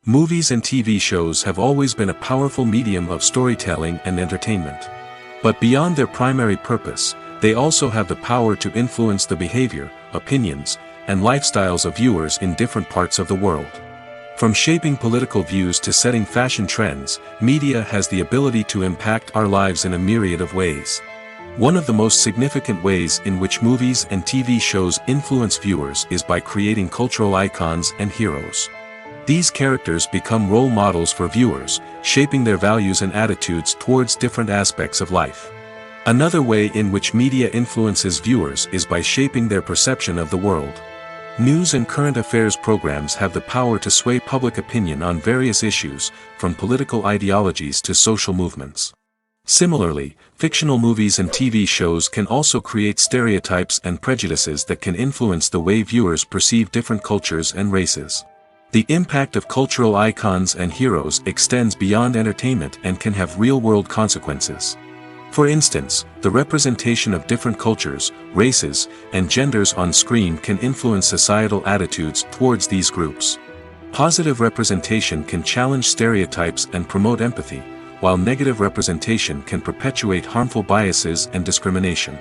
A: Movies and TV shows have always been a powerful medium of storytelling and entertainment. But beyond their primary purpose, they also have the power to influence the behavior, opinions, and lifestyles of viewers in different parts of the world. From shaping political views to setting fashion trends, media has the ability to impact our lives in a myriad of ways. One of the most significant ways in which movies and TV shows influence viewers is by creating cultural icons and heroes. These characters become role models for viewers, shaping their values and attitudes towards different aspects of life. Another way in which media influences viewers is by shaping their perception of the world. News and current affairs programs have the power to sway public opinion on various issues, from political ideologies to social movements. Similarly, fictional movies and TV shows can also create stereotypes and prejudices that can influence the way viewers perceive different cultures and races. The impact of cultural icons and heroes extends beyond entertainment and can have real-world consequences. For instance, the representation of different cultures, races, and genders on screen can influence societal attitudes towards these groups. Positive representation can challenge stereotypes and promote empathy, while negative representation can perpetuate harmful biases and discrimination.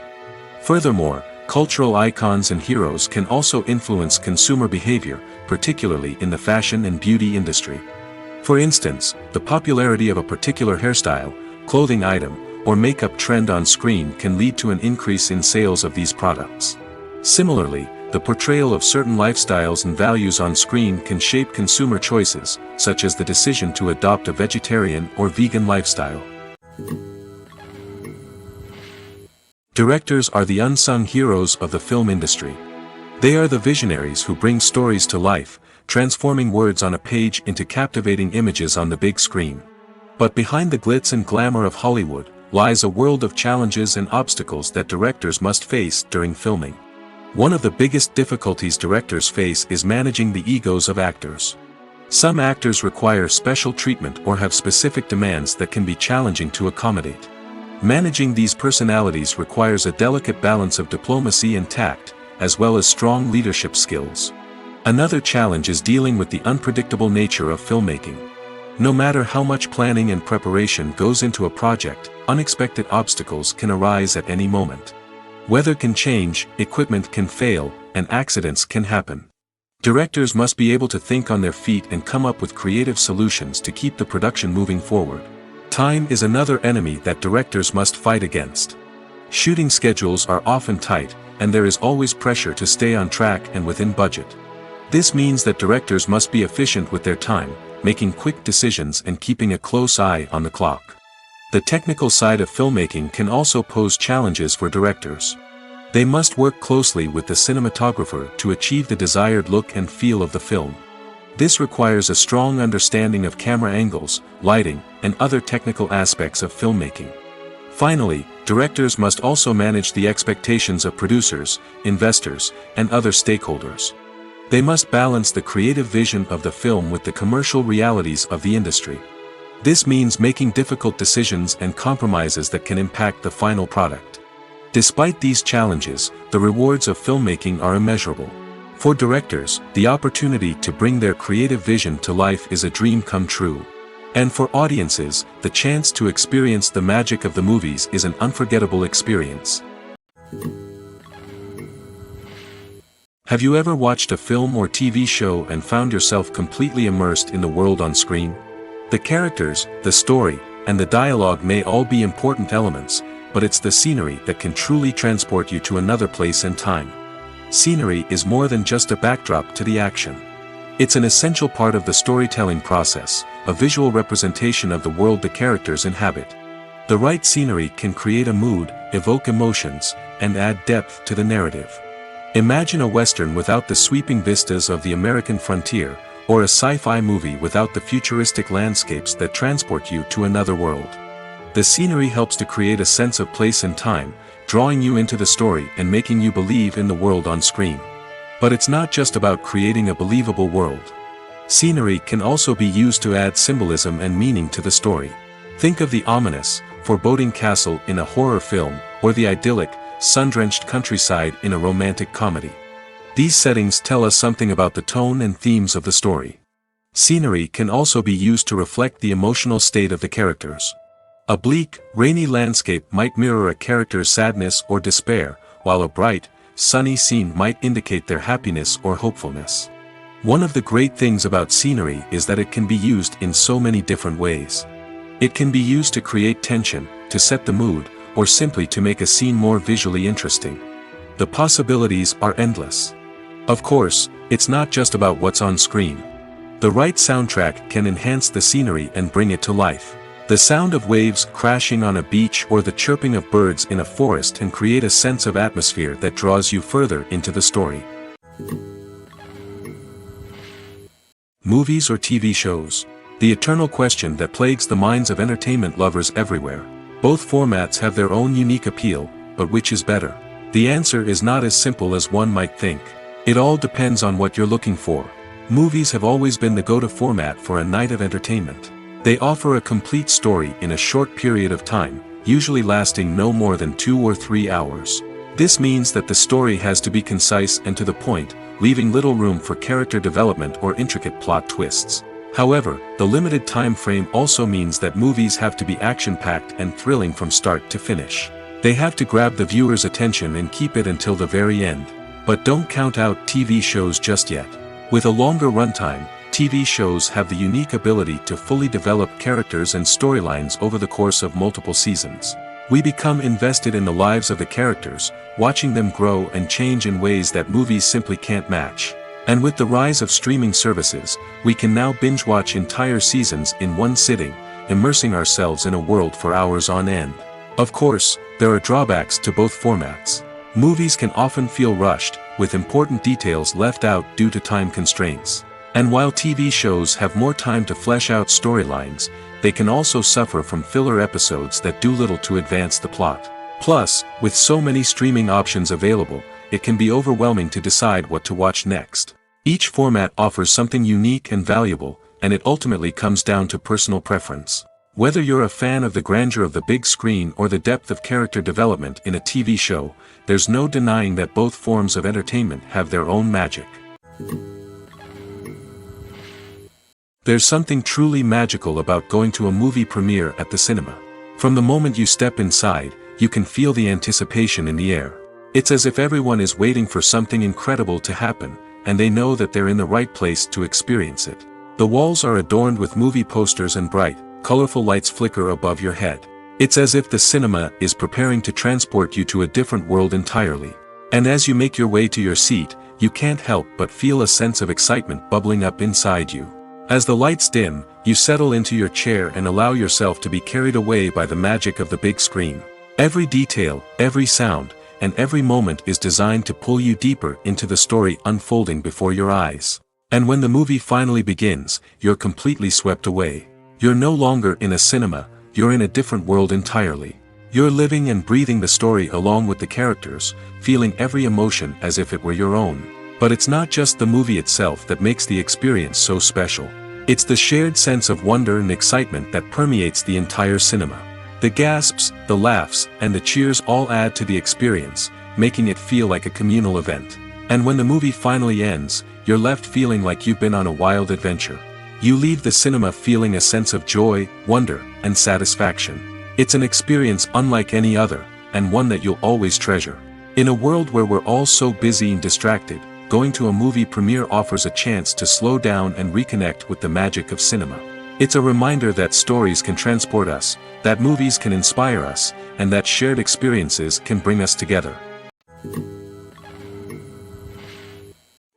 A: Furthermore, cultural icons and heroes can also influence consumer behavior, particularly in the fashion and beauty industry. For instance, the popularity of a particular hairstyle, clothing item, or makeup trend on screen can lead to an increase in sales of these products. Similarly, the portrayal of certain lifestyles and values on screen can shape consumer choices, such as the decision to adopt a vegetarian or vegan lifestyle. Directors are the unsung heroes of the film industry. They are the visionaries who bring stories to life, transforming words on a page into captivating images on the big screen. But behind the glitz and glamour of Hollywood lies a world of challenges and obstacles that directors must face during filming. One of the biggest difficulties directors face is managing the egos of actors. Some actors require special treatment or have specific demands that can be challenging to accommodate. Managing these personalities requires a delicate balance of diplomacy and tact, as well as strong leadership skills. Another challenge is dealing with the unpredictable nature of filmmaking. No matter how much planning and preparation goes into a project, unexpected obstacles can arise at any moment. Weather can change, equipment can fail, and accidents can happen. Directors must be able to think on their feet and come up with creative solutions to keep the production moving forward. Time is another enemy that directors must fight against. Shooting schedules are often tight, and there is always pressure to stay on track and within budget. This means that directors must be efficient with their time, making quick decisions and keeping a close eye on the clock. The technical side of filmmaking can also pose challenges for directors. They must work closely with the cinematographer to achieve the desired look and feel of the film. This requires a strong understanding of camera angles, lighting, and other technical aspects of filmmaking. Finally, directors must also manage the expectations of producers, investors, and other stakeholders. They must balance the creative vision of the film with the commercial realities of the industry. This means making difficult decisions and compromises that can impact the final product. Despite these challenges, the rewards of filmmaking are immeasurable. For directors, the opportunity to bring their creative vision to life is a dream come true. And for audiences, the chance to experience the magic of the movies is an unforgettable experience. Have you ever watched a film or TV show and found yourself completely immersed in the world on screen? The characters, the story, and the dialogue may all be important elements, but it's the scenery that can truly transport you to another place and time. Scenery is more than just a backdrop to the action. It's an essential part of the storytelling process, a visual representation of the world the characters inhabit. The right scenery can create a mood, evoke emotions, and add depth to the narrative. Imagine a Western without the sweeping vistas of the American frontier, or a sci-fi movie without the futuristic landscapes that transport you to another world. The scenery helps to create a sense of place and time, drawing you into the story and making you believe in the world on screen. But it's not just about creating a believable world. Scenery can also be used to add symbolism and meaning to the story. Think of the ominous, foreboding castle in a horror film, or the idyllic, sun-drenched countryside in a romantic comedy. These settings tell us something about the tone and themes of the story. Scenery can also be used to reflect the emotional state of the characters. A bleak, rainy landscape might mirror a character's sadness or despair, while a bright, sunny scene might indicate their happiness or hopefulness. One of the great things about scenery is that it can be used in so many different ways. It can be used to create tension, to set the mood, or simply to make a scene more visually interesting. The possibilities are endless. Of course, it's not just about what's on screen. The right soundtrack can enhance the scenery and bring it to life. The sound of waves crashing on a beach or the chirping of birds in a forest can create a sense of atmosphere that draws you further into the story. Movies or TV shows? The eternal question that plagues the minds of entertainment lovers everywhere. Both formats have their own unique appeal, but which is better? The answer is not as simple as one might think. It all depends on what you're looking for. Movies have always been the go-to format for a night of entertainment. They offer a complete story in a short period of time, usually lasting no more than 2 or 3 hours. This means that the story has to be concise and to the point, leaving little room for character development or intricate plot twists. However, the limited time frame also means that movies have to be action-packed and thrilling from start to finish. They have to grab the viewer's attention and keep it until the very end. But don't count out TV shows just yet. With a longer runtime, TV shows have the unique ability to fully develop characters and storylines over the course of multiple seasons. We become invested in the lives of the characters, watching them grow and change in ways that movies simply can't match. And with the rise of streaming services, we can now binge-watch entire seasons in one sitting, immersing ourselves in a world for hours on end. Of course, there are drawbacks to both formats. Movies can often feel rushed, with important details left out due to time constraints. And while TV shows have more time to flesh out storylines, they can also suffer from filler episodes that do little to advance the plot. Plus, with so many streaming options available, it can be overwhelming to decide what to watch next. Each format offers something unique and valuable, and it ultimately comes down to personal preference. Whether you're a fan of the grandeur of the big screen or the depth of character development in a TV show, there's no denying that both forms of entertainment have their own magic. There's something truly magical about going to a movie premiere at the cinema. From the moment you step inside, you can feel the anticipation in the air. It's as if everyone is waiting for something incredible to happen, and they know that they're in the right place to experience it. The walls are adorned with movie posters and bright, colorful lights flicker above your head. It's as if the cinema is preparing to transport you to a different world entirely. And as you make your way to your seat, you can't help but feel a sense of excitement bubbling up inside you. As the lights dim, you settle into your chair and allow yourself to be carried away by the magic of the big screen. Every detail, every sound, and every moment is designed to pull you deeper into the story unfolding before your eyes. And when the movie finally begins, you're completely swept away. You're no longer in a cinema, you're in a different world entirely. You're living and breathing the story along with the characters, feeling every emotion as if it were your own. But it's not just the movie itself that makes the experience so special. It's the shared sense of wonder and excitement that permeates the entire cinema. The gasps, the laughs, and the cheers all add to the experience, making it feel like a communal event. And when the movie finally ends, you're left feeling like you've been on a wild adventure. You leave the cinema feeling a sense of joy, wonder, and satisfaction. It's an experience unlike any other, and one that you'll always treasure. In a world where we're all so busy and distracted, going to a movie premiere offers a chance to slow down and reconnect with the magic of cinema. It's a reminder that stories can transport us, that movies can inspire us, and that shared experiences can bring us together.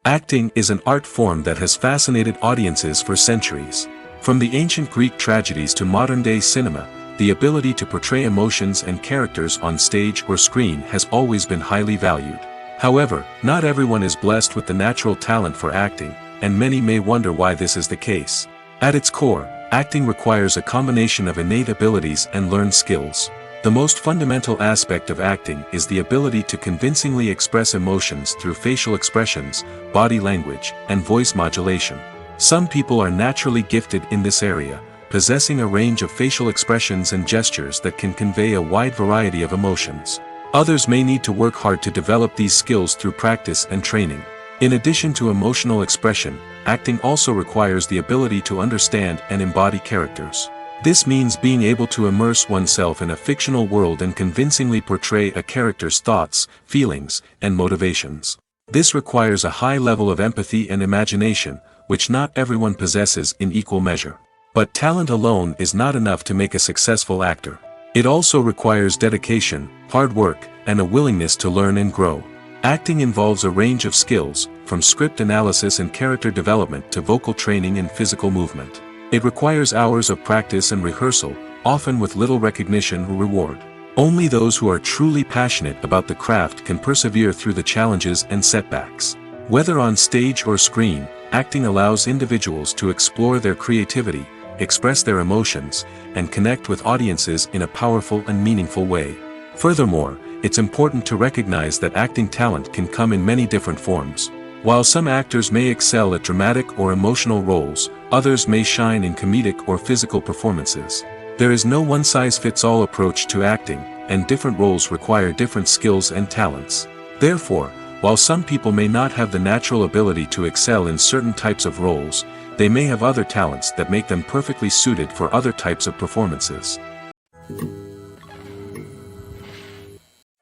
A: Acting is an art form that has fascinated audiences for centuries. From the ancient Greek tragedies to modern-day cinema, the ability to portray emotions and characters on stage or screen has always been highly valued. However, not everyone is blessed with the natural talent for acting, and many may wonder why this is the case. At its core, acting requires a combination of innate abilities and learned skills. The most fundamental aspect of acting is the ability to convincingly express emotions through facial expressions, body language, and voice modulation. Some people are naturally gifted in this area, possessing a range of facial expressions and gestures that can convey a wide variety of emotions. Others may need to work hard to develop these skills through practice and training. In addition to emotional expression, acting also requires the ability to understand and embody characters. This means being able to immerse oneself in a fictional world and convincingly portray a character's thoughts, feelings, and motivations. This requires a high level of empathy and imagination, which not everyone possesses in equal measure. But talent alone is not enough to make a successful actor. It also requires dedication, hard work, and a willingness to learn and grow. Acting involves a range of skills, from script analysis and character development to vocal training and physical movement. It requires hours of practice and rehearsal, often with little recognition or reward. Only those who are truly passionate about the craft can persevere through the challenges and setbacks. Whether on stage or screen, acting allows individuals to explore their creativity, express their emotions, and connect with audiences in a powerful and meaningful way. Furthermore, it's important to recognize that acting talent can come in many different forms. While some actors may excel at dramatic or emotional roles, others may shine in comedic or physical performances. There is no one-size-fits-all approach to acting, and different roles require different skills and talents. Therefore, while some people may not have the natural ability to excel in certain types of roles, they may have other talents that make them perfectly suited for other types of performances.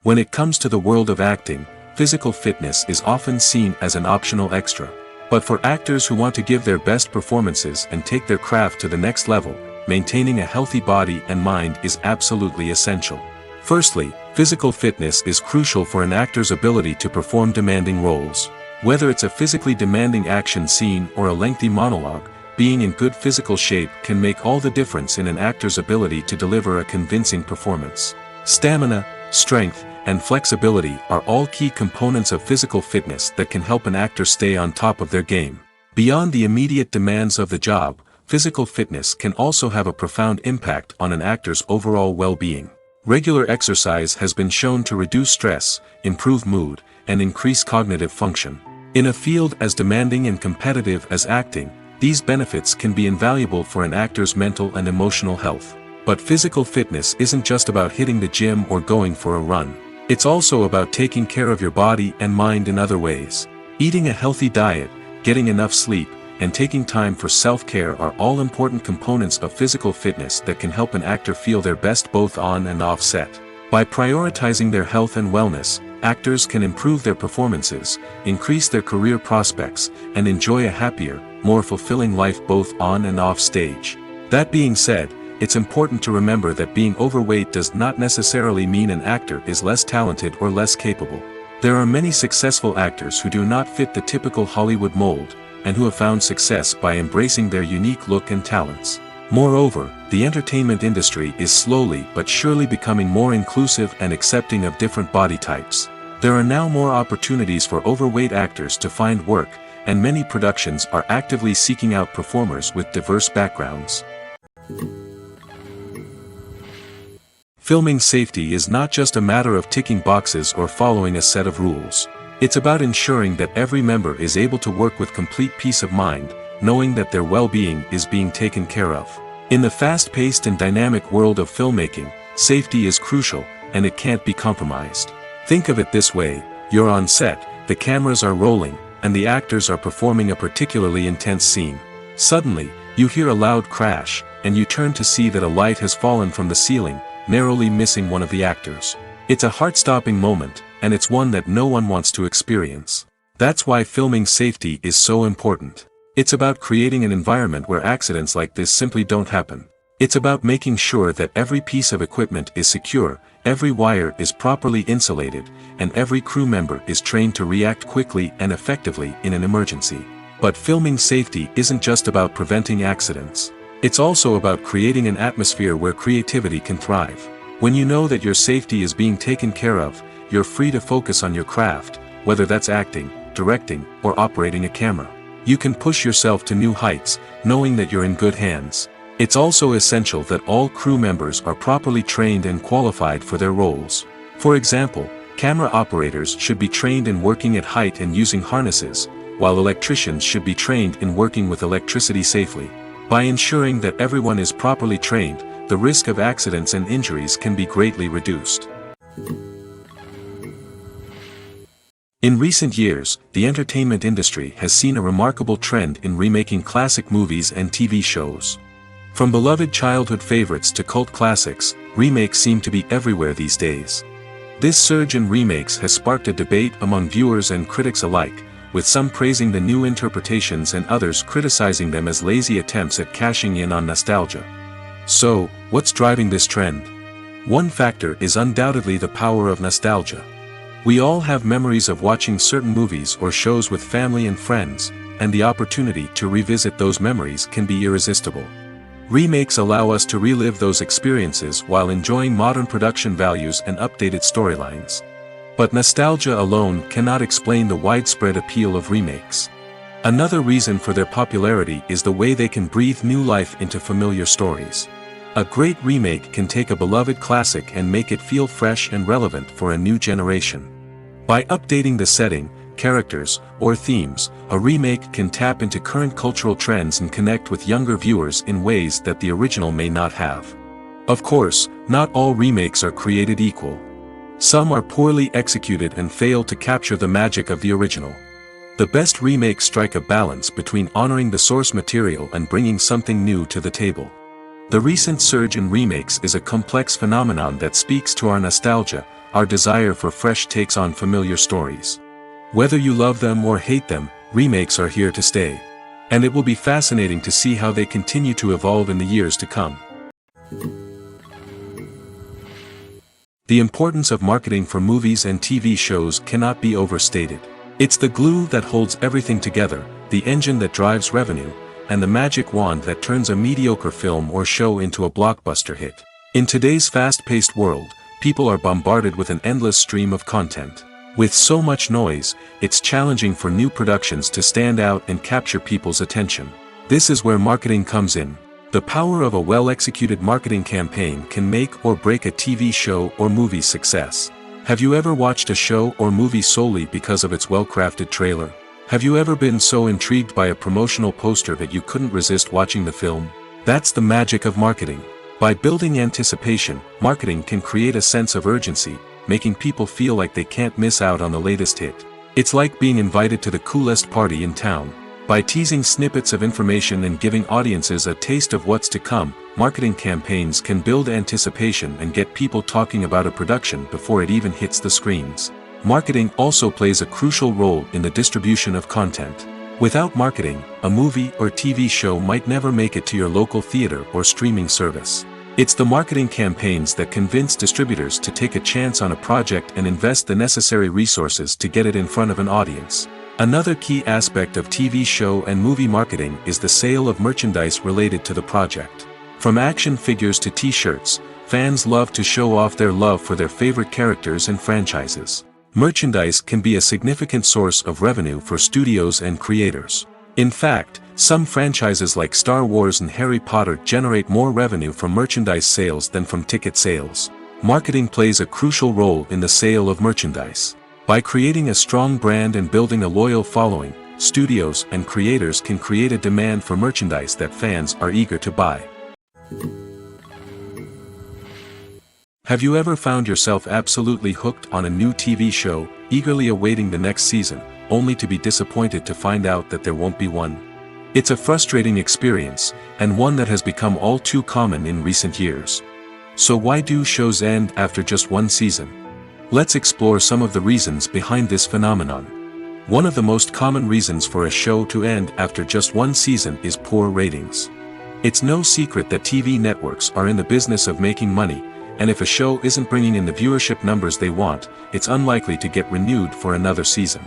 A: When it comes to the world of acting, physical fitness is often seen as an optional extra. But for actors who want to give their best performances and take their craft to the next level, maintaining a healthy body and mind is absolutely essential. Firstly, physical fitness is crucial for an actor's ability to perform demanding roles. Whether it's a physically demanding action scene or a lengthy monologue, being in good physical shape can make all the difference in an actor's ability to deliver a convincing performance. Stamina, strength, and flexibility are all key components of physical fitness that can help an actor stay on top of their game. Beyond the immediate demands of the job, physical fitness can also have a profound impact on an actor's overall well-being. Regular exercise has been shown to reduce stress, improve mood, and increase cognitive function. In a field as demanding and competitive as acting, these benefits can be invaluable for an actor's mental and emotional health. But physical fitness isn't just about hitting the gym or going for a run. It's also about taking care of your body and mind in other ways. Eating a healthy diet, getting enough sleep, and taking time for self-care are all important components of physical fitness that can help an actor feel their best both on and off set. By prioritizing their health and wellness, actors can improve their performances, increase their career prospects, and enjoy a happier, more fulfilling life both on and off stage. That being said, it's important to remember that being overweight does not necessarily mean an actor is less talented or less capable. There are many successful actors who do not fit the typical Hollywood mold, and who have found success by embracing their unique look and talents. Moreover, the entertainment industry is slowly but surely becoming more inclusive and accepting of different body types. There are now more opportunities for overweight actors to find work, and many productions are actively seeking out performers with diverse backgrounds. Filming safety is not just a matter of ticking boxes or following a set of rules. It's about ensuring that every member is able to work with complete peace of mind, knowing that their well-being is being taken care of. In the fast-paced and dynamic world of filmmaking, safety is crucial, and it can't be compromised. Think of it this way: you're on set, the cameras are rolling, and the actors are performing a particularly intense scene. Suddenly, you hear a loud crash, and you turn to see that a light has fallen from the ceiling, narrowly missing one of the actors. It's a heart-stopping moment, and it's one that no one wants to experience. That's why filming safety is so important. It's about creating an environment where accidents like this simply don't happen. It's about making sure that every piece of equipment is secure, every wire is properly insulated, and every crew member is trained to react quickly and effectively in an emergency. But filming safety isn't just about preventing accidents. It's also about creating an atmosphere where creativity can thrive. When you know that your safety is being taken care of, you're free to focus on your craft, whether that's acting, directing, or operating a camera. You can push yourself to new heights, knowing that you're in good hands. It's also essential that all crew members are properly trained and qualified for their roles. For example, camera operators should be trained in working at height and using harnesses, while electricians should be trained in working with electricity safely. By ensuring that everyone is properly trained, the risk of accidents and injuries can be greatly reduced. In recent years, the entertainment industry has seen a remarkable trend in remaking classic movies and TV shows. From beloved childhood favorites to cult classics, remakes seem to be everywhere these days. This surge in remakes has sparked a debate among viewers and critics alike, with some praising the new interpretations and others criticizing them as lazy attempts at cashing in on nostalgia. So, what's driving this trend? One factor is undoubtedly the power of nostalgia. We all have memories of watching certain movies or shows with family and friends, and the opportunity to revisit those memories can be irresistible. Remakes allow us to relive those experiences while enjoying modern production values and updated storylines. But nostalgia alone cannot explain the widespread appeal of remakes. Another reason for their popularity is the way they can breathe new life into familiar stories. A great remake can take a beloved classic and make it feel fresh and relevant for a new generation. By updating the setting, characters, or themes, a remake can tap into current cultural trends and connect with younger viewers in ways that the original may not have. Of course, not all remakes are created equal. Some are poorly executed and fail to capture the magic of the original. The best remakes strike a balance between honoring the source material and bringing something new to the table. The recent surge in remakes is a complex phenomenon that speaks to our nostalgia, our desire for fresh takes on familiar stories. Whether you love them or hate them, remakes are here to stay. And it will be fascinating to see how they continue to evolve in the years to come. The importance of marketing for movies and TV shows cannot be overstated. It's the glue that holds everything together, the engine that drives revenue, and the magic wand that turns a mediocre film or show into a blockbuster hit. In today's fast-paced world, people are bombarded with an endless stream of content. With so much noise, it's challenging for new productions to stand out and capture people's attention. This is where marketing comes in. The power of a well-executed marketing campaign can make or break a TV show or movie's success. Have you ever watched a show or movie solely because of its well-crafted trailer? Have you ever been so intrigued by a promotional poster that you couldn't resist watching the film? That's the magic of marketing. By building anticipation, marketing can create a sense of urgency, making people feel like they can't miss out on the latest hit. It's like being invited to the coolest party in town. By teasing snippets of information and giving audiences a taste of what's to come, marketing campaigns can build anticipation and get people talking about a production before it even hits the screens. Marketing also plays a crucial role in the distribution of content. Without marketing, a movie or TV show might never make it to your local theater or streaming service. It's the marketing campaigns that convince distributors to take a chance on a project and invest the necessary resources to get it in front of an audience. Another key aspect of TV show and movie marketing is the sale of merchandise related to the project. From action figures to t-shirts, fans love to show off their love for their favorite characters and franchises. Merchandise can be a significant source of revenue for studios and creators. In fact, some franchises like Star Wars and Harry Potter generate more revenue from merchandise sales than from ticket sales. Marketing plays a crucial role in the sale of merchandise. By creating a strong brand and building a loyal following, studios and creators can create a demand for merchandise that fans are eager to buy. Have you ever found yourself absolutely hooked on a new TV show, eagerly awaiting the next season, only to be disappointed to find out that there won't be one? It's a frustrating experience, and one that has become all too common in recent years. So why do shows end after just one season? Let's explore some of the reasons behind this phenomenon. One of the most common reasons for a show to end after just one season is poor ratings. It's no secret that TV networks are in the business of making money, and if a show isn't bringing in the viewership numbers they want, it's unlikely to get renewed for another season.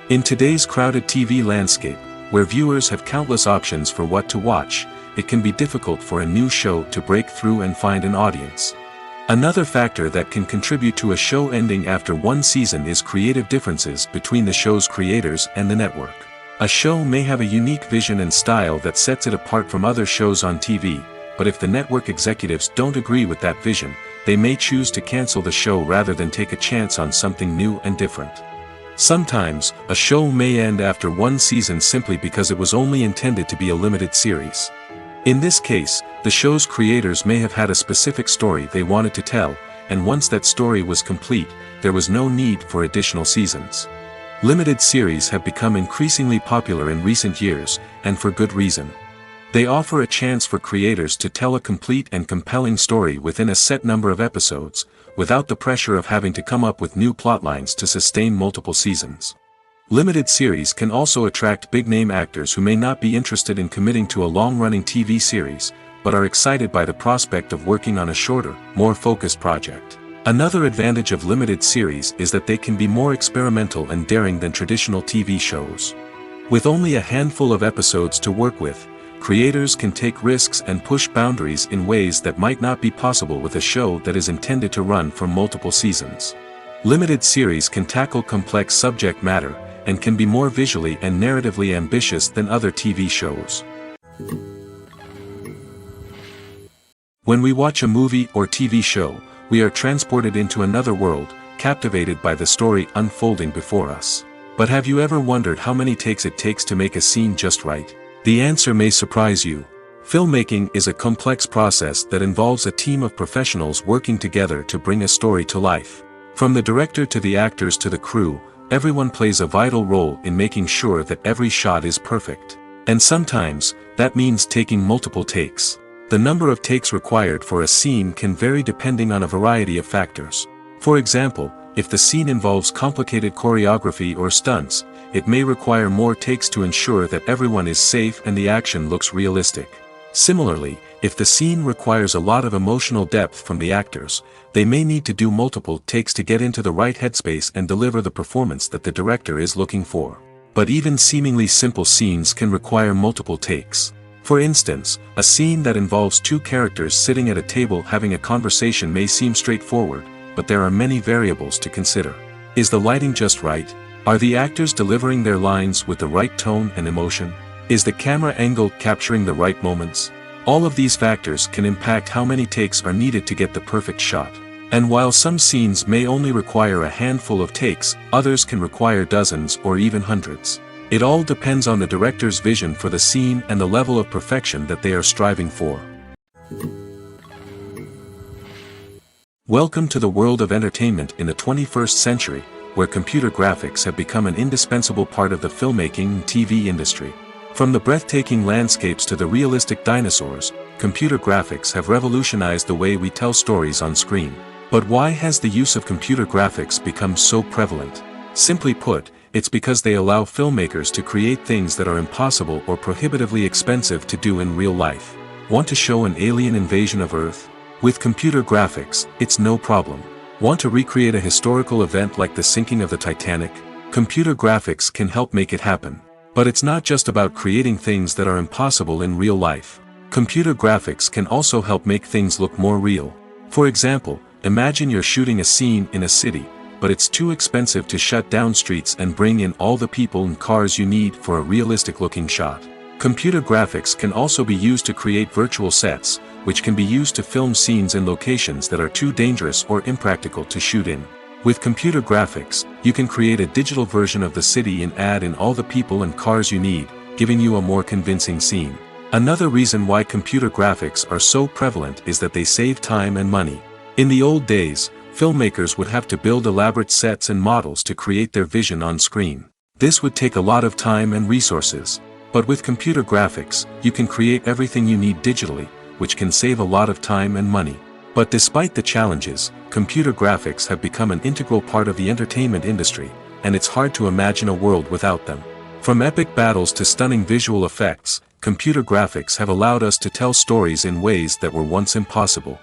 A: In today's crowded TV landscape, where viewers have countless options for what to watch, it can be difficult for a new show to break through and find an audience. Another factor that can contribute to a show ending after one season is creative differences between the show's creators and the network. A show may have a unique vision and style that sets it apart from other shows on TV, but if the network executives don't agree with that vision, they may choose to cancel the show rather than take a chance on something new and different. Sometimes, a show may end after one season simply because it was only intended to be a limited series. In this case, the show's creators may have had a specific story they wanted to tell, and once that story was complete, there was no need for additional seasons. Limited series have become increasingly popular in recent years, and for good reason. They offer a chance for creators to tell a complete and compelling story within a set number of episodes, without the pressure of having to come up with new plotlines to sustain multiple seasons. Limited series can also attract big-name actors who may not be interested in committing to a long-running TV series, but are excited by the prospect of working on a shorter, more focused project. Another advantage of limited series is that they can be more experimental and daring than traditional TV shows. With only a handful of episodes to work with, creators can take risks and push boundaries in ways that might not be possible with a show that is intended to run for multiple seasons. Limited series can tackle complex subject matter, and can be more visually and narratively ambitious than other TV shows. When we watch a movie or TV show, we are transported into another world, captivated by the story unfolding before us. But have you ever wondered how many takes it takes to make a scene just right? The answer may surprise you. Filmmaking is a complex process that involves a team of professionals working together to bring a story to life. From the director to the actors to the crew, everyone plays a vital role in making sure that every shot is perfect. And sometimes, that means taking multiple takes. The number of takes required for a scene can vary depending on a variety of factors. For example, if the scene involves complicated choreography or stunts, it may require more takes to ensure that everyone is safe and the action looks realistic. Similarly, if the scene requires a lot of emotional depth from the actors, they may need to do multiple takes to get into the right headspace and deliver the performance that the director is looking for. But even seemingly simple scenes can require multiple takes. For instance, a scene that involves two characters sitting at a table having a conversation may seem straightforward, but there are many variables to consider. Is the lighting just right? Are the actors delivering their lines with the right tone and emotion? Is the camera angle capturing the right moments? All of these factors can impact how many takes are needed to get the perfect shot. And while some scenes may only require a handful of takes, others can require dozens or even hundreds. It all depends on the director's vision for the scene and the level of perfection that they are striving for. Welcome to the world of entertainment in the 21st century, where computer graphics have become an indispensable part of the filmmaking and TV industry. From the breathtaking landscapes to the realistic dinosaurs, computer graphics have revolutionized the way we tell stories on screen. But why has the use of computer graphics become so prevalent? Simply put, it's because they allow filmmakers to create things that are impossible or prohibitively expensive to do in real life. Want to show an alien invasion of Earth? With computer graphics, it's no problem. Want to recreate a historical event like the sinking of the Titanic? Computer graphics can help make it happen. But it's not just about creating things that are impossible in real life. Computer graphics can also help make things look more real. For example, imagine you're shooting a scene in a city, but it's too expensive to shut down streets and bring in all the people and cars you need for a realistic-looking shot. Computer graphics can also be used to create virtual sets, which can be used to film scenes in locations that are too dangerous or impractical to shoot in. With computer graphics, you can create a digital version of the city and add in all the people and cars you need, giving you a more convincing scene. Another reason why computer graphics are so prevalent is that they save time and money. In the old days, filmmakers would have to build elaborate sets and models to create their vision on screen. This would take a lot of time and resources. But with computer graphics, you can create everything you need digitally, which can save a lot of time and money. But despite the challenges, computer graphics have become an integral part of the entertainment industry, and it's hard to imagine a world without them. From epic battles to stunning visual effects, computer graphics have allowed us to tell stories in ways that were once impossible.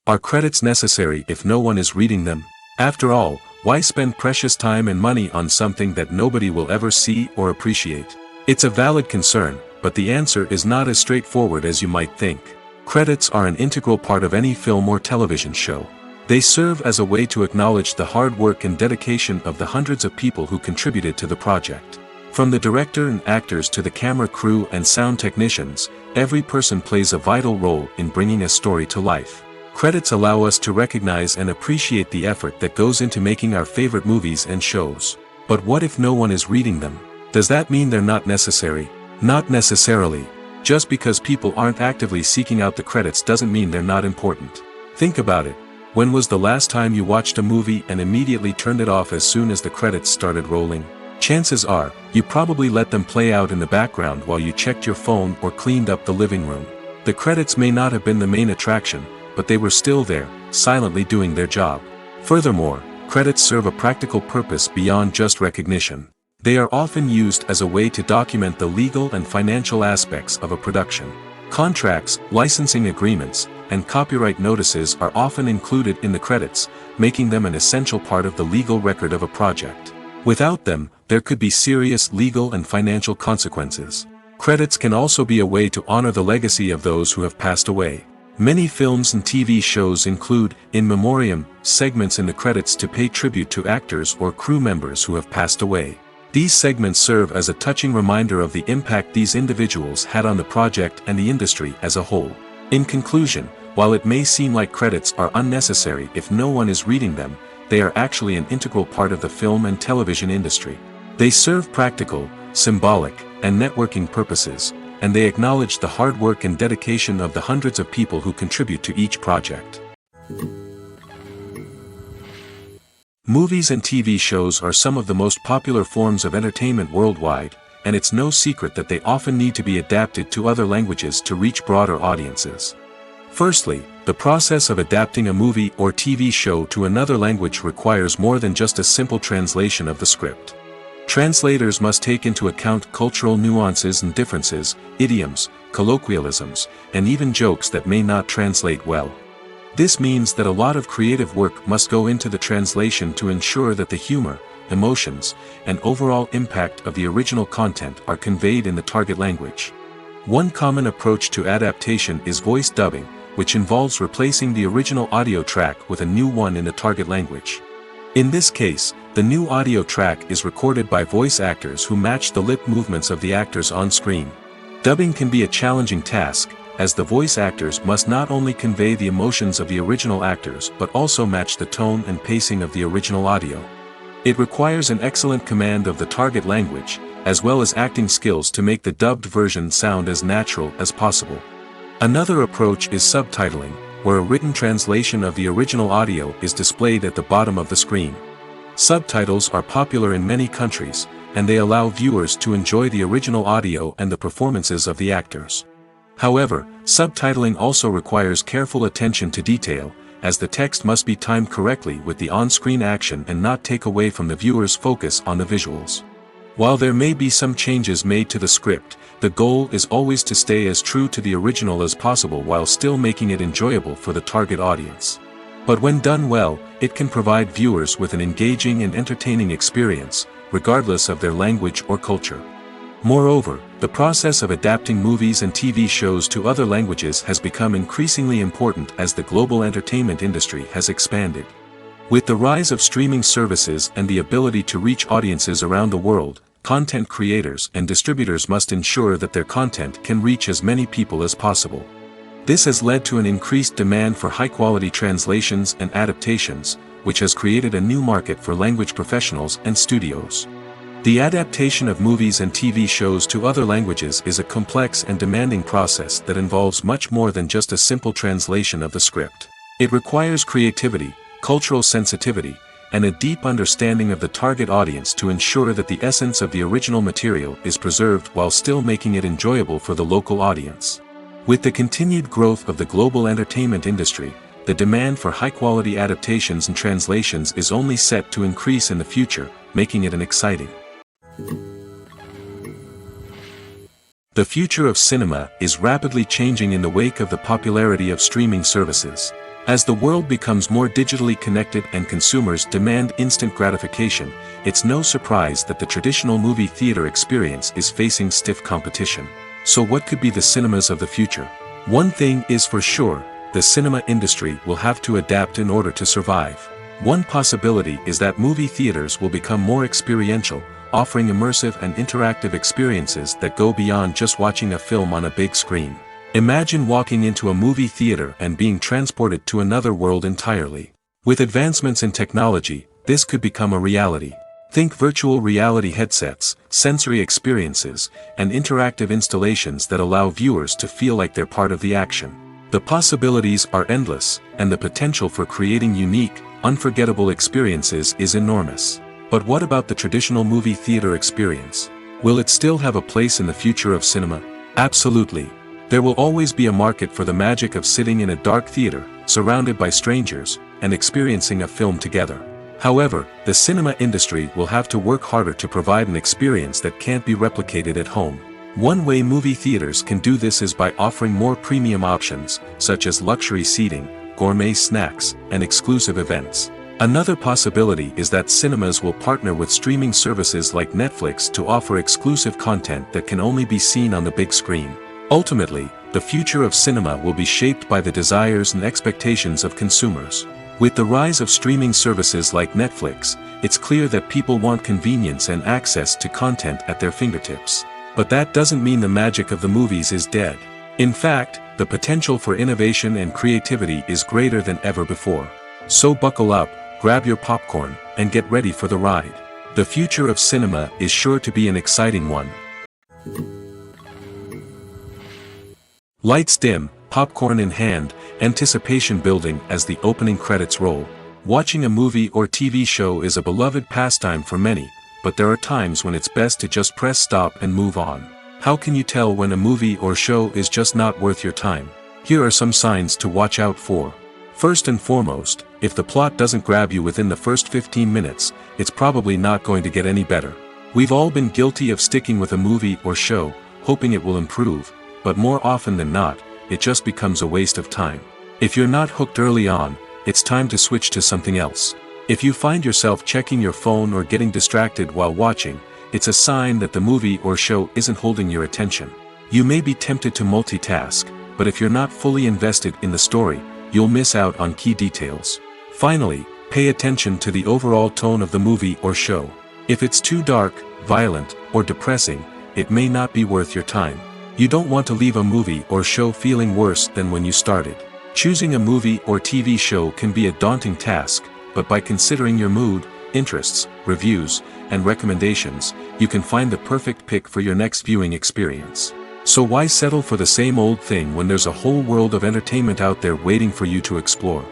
A: Are credits necessary if no one is reading them? After all, why spend precious time and money on something that nobody will ever see or appreciate? It's a valid concern, but the answer is not as straightforward as you might think. Credits are an integral part of any film or television show. They serve as a way to acknowledge the hard work and dedication of the hundreds of people who contributed to the project. From the director and actors to the camera crew and sound technicians, every person plays a vital role in bringing a story to life. Credits allow us to recognize and appreciate the effort that goes into making our favorite movies and shows. But what if no one is reading them? Does that mean they're not necessary? Not necessarily. Just because people aren't actively seeking out the credits doesn't mean they're not important. Think about it. When was the last time you watched a movie and immediately turned it off as soon as the credits started rolling? Chances are, you probably let them play out in the background while you checked your phone or cleaned up the living room. The credits may not have been the main attraction, but they were still there, silently doing their job. Furthermore, credits serve a practical purpose beyond just recognition. They are often used as a way to document the legal and financial aspects of a production. Contracts, licensing agreements, and copyright notices are often included in the credits, making them an essential part of the legal record of a project. Without them, there could be serious legal and financial consequences. Credits can also be a way to honor the legacy of those who have passed away. Many films and TV shows include, in memoriam, segments in the credits to pay tribute to actors or crew members who have passed away. These segments serve as a touching reminder of the impact these individuals had on the project and the industry as a whole. In conclusion, while it may seem like credits are unnecessary if no one is reading them, they are actually an integral part of the film and television industry. They serve practical, symbolic, and networking purposes, and they acknowledge the hard work and dedication of the hundreds of people who contribute to each project. Movies and TV shows are some of the most popular forms of entertainment worldwide, and it's no secret that they often need to be adapted to other languages to reach broader audiences. Firstly, the process of adapting a movie or TV show to another language requires more than just a simple translation of the script. Translators must take into account cultural nuances and differences, idioms, colloquialisms, and even jokes that may not translate well. This means that a lot of creative work must go into the translation to ensure that the humor, emotions, and overall impact of the original content are conveyed in the target language. One common approach to adaptation is voice dubbing, which involves replacing the original audio track with a new one in the target language. In this case, the new audio track is recorded by voice actors who match the lip movements of the actors on screen. Dubbing can be a challenging task, as the voice actors must not only convey the emotions of the original actors but also match the tone and pacing of the original audio. It requires an excellent command of the target language, as well as acting skills to make the dubbed version sound as natural as possible. Another approach is subtitling, where a written translation of the original audio is displayed at the bottom of the screen. Subtitles are popular in many countries, and they allow viewers to enjoy the original audio and the performances of the actors. However, subtitling also requires careful attention to detail, as the text must be timed correctly with the on-screen action and not take away from the viewer's focus on the visuals. While there may be some changes made to the script, the goal is always to stay as true to the original as possible while still making it enjoyable for the target audience. But when done well, it can provide viewers with an engaging and entertaining experience, regardless of their language or culture. Moreover, the process of adapting movies and TV shows to other languages has become increasingly important as the global entertainment industry has expanded. With the rise of streaming services and the ability to reach audiences around the world, content creators and distributors must ensure that their content can reach as many people as possible. This has led to an increased demand for high-quality translations and adaptations, which has created a new market for language professionals and studios. The adaptation of movies and TV shows to other languages is a complex and demanding process that involves much more than just a simple translation of the script. It requires creativity, cultural sensitivity, and a deep understanding of the target audience to ensure that the essence of the original material is preserved while still making it enjoyable for the local audience. With the continued growth of the global entertainment industry, the demand for high-quality adaptations and translations is only set to increase in the future, making it an exciting. The future of cinema is rapidly changing in the wake of the popularity of streaming services. As the world becomes more digitally connected and consumers demand instant gratification, it's no surprise that the traditional movie theater experience is facing stiff competition. So what could be the cinemas of the future? One thing is for sure, the cinema industry will have to adapt in order to survive. One possibility is that movie theaters will become more experiential, offering immersive and interactive experiences that go beyond just watching a film on a big screen. Imagine walking into a movie theater and being transported to another world entirely. With advancements in technology, this could become a reality. Think virtual reality headsets, sensory experiences, and interactive installations that allow viewers to feel like they're part of the action. The possibilities are endless, and the potential for creating unique, unforgettable experiences is enormous. But what about the traditional movie theater experience? Will it still have a place in the future of cinema? Absolutely. There will always be a market for the magic of sitting in a dark theater, surrounded by strangers, and experiencing a film together. However, the cinema industry will have to work harder to provide an experience that can't be replicated at home. One way movie theaters can do this is by offering more premium options, such as luxury seating, gourmet snacks, and exclusive events. Another possibility is that cinemas will partner with streaming services like Netflix to offer exclusive content that can only be seen on the big screen. Ultimately, the future of cinema will be shaped by the desires and expectations of consumers. With the rise of streaming services like Netflix, it's clear that people want convenience and access to content at their fingertips. But that doesn't mean the magic of the movies is dead. In fact, the potential for innovation and creativity is greater than ever before. So buckle up, grab your popcorn, and get ready for the ride. The future of cinema is sure to be an exciting one. Lights dim, popcorn in hand, anticipation building as the opening credits roll. Watching a movie or TV show is a beloved pastime for many, but there are times when it's best to just press stop and move on. How can you tell when a movie or show is just not worth your time? Here are some signs to watch out for. First and foremost, if the plot doesn't grab you within the first 15 minutes, it's probably not going to get any better. We've all been guilty of sticking with a movie or show, hoping it will improve, but more often than not, it just becomes a waste of time. If you're not hooked early on, it's time to switch to something else. If you find yourself checking your phone or getting distracted while watching, it's a sign that the movie or show isn't holding your attention. You may be tempted to multitask, but if you're not fully invested in the story, you'll miss out on key details. Finally, pay attention to the overall tone of the movie or show. If it's too dark, violent, or depressing, it may not be worth your time. You don't want to leave a movie or show feeling worse than when you started. Choosing a movie or TV show can be a daunting task, but by considering your mood, interests, reviews, and recommendations, you can find the perfect pick for your next viewing experience. So why settle for the same old thing when there's a whole world of entertainment out there waiting for you to explore?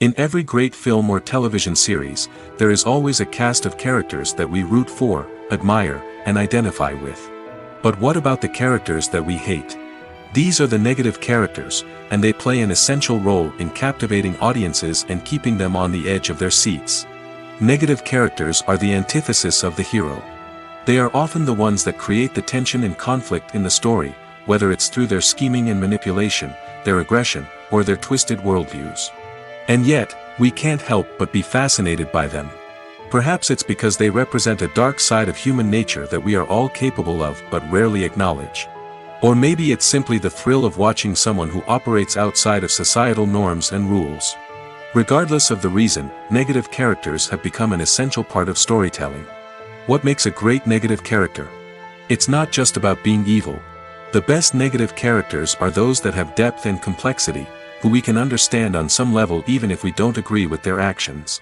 A: In every great film or television series, there is always a cast of characters that we root for, admire, and identify with. But what about the characters that we hate? These are the negative characters, and they play an essential role in captivating audiences and keeping them on the edge of their seats. Negative characters are the antithesis of the hero. They are often the ones that create the tension and conflict in the story, whether it's through their scheming and manipulation, their aggression, or their twisted worldviews. And yet, we can't help but be fascinated by them. Perhaps it's because they represent a dark side of human nature that we are all capable of but rarely acknowledge. Or maybe it's simply the thrill of watching someone who operates outside of societal norms and rules. Regardless of the reason, negative characters have become an essential part of storytelling. What makes a great negative character? It's not just about being evil. The best negative characters are those that have depth and complexity, who we can understand on some level even if we don't agree with their actions.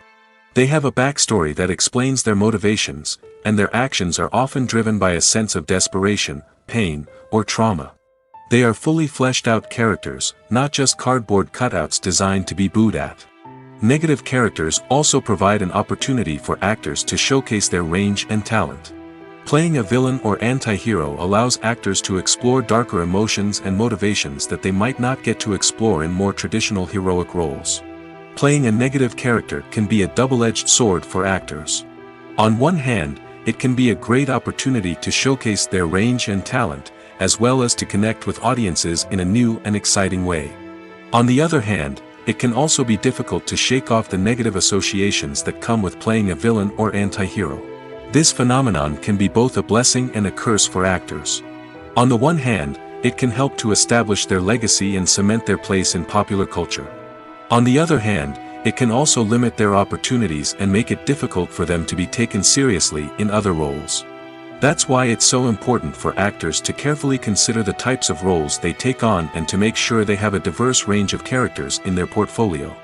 A: They have a backstory that explains their motivations, and their actions are often driven by a sense of desperation, pain, or trauma. They are fully fleshed out characters, not just cardboard cutouts designed to be booed at. Negative characters also provide an opportunity for actors to showcase their range and talent. Playing a villain or anti-hero allows actors to explore darker emotions and motivations that they might not get to explore in more traditional heroic roles. Playing a negative character can be a double-edged sword for actors. On one hand, it can be a great opportunity to showcase their range and talent, as well as to connect with audiences in a new and exciting way. On the other hand, it can also be difficult to shake off the negative associations that come with playing a villain or anti-hero. This phenomenon can be both a blessing and a curse for actors. On the one hand, it can help to establish their legacy and cement their place in popular culture. On the other hand, it can also limit their opportunities and make it difficult for them to be taken seriously in other roles. That's why it's so important for actors to carefully consider the types of roles they take on and to make sure they have a diverse range of characters in their portfolio.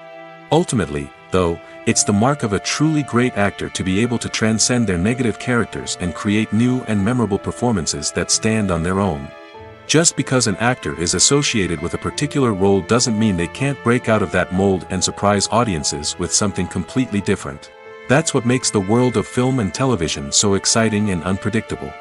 A: Ultimately, though, it's the mark of a truly great actor to be able to transcend their negative characters and create new and memorable performances that stand on their own. Just because an actor is associated with a particular role doesn't mean they can't break out of that mold and surprise audiences with something completely different. That's what makes the world of film and television so exciting and unpredictable.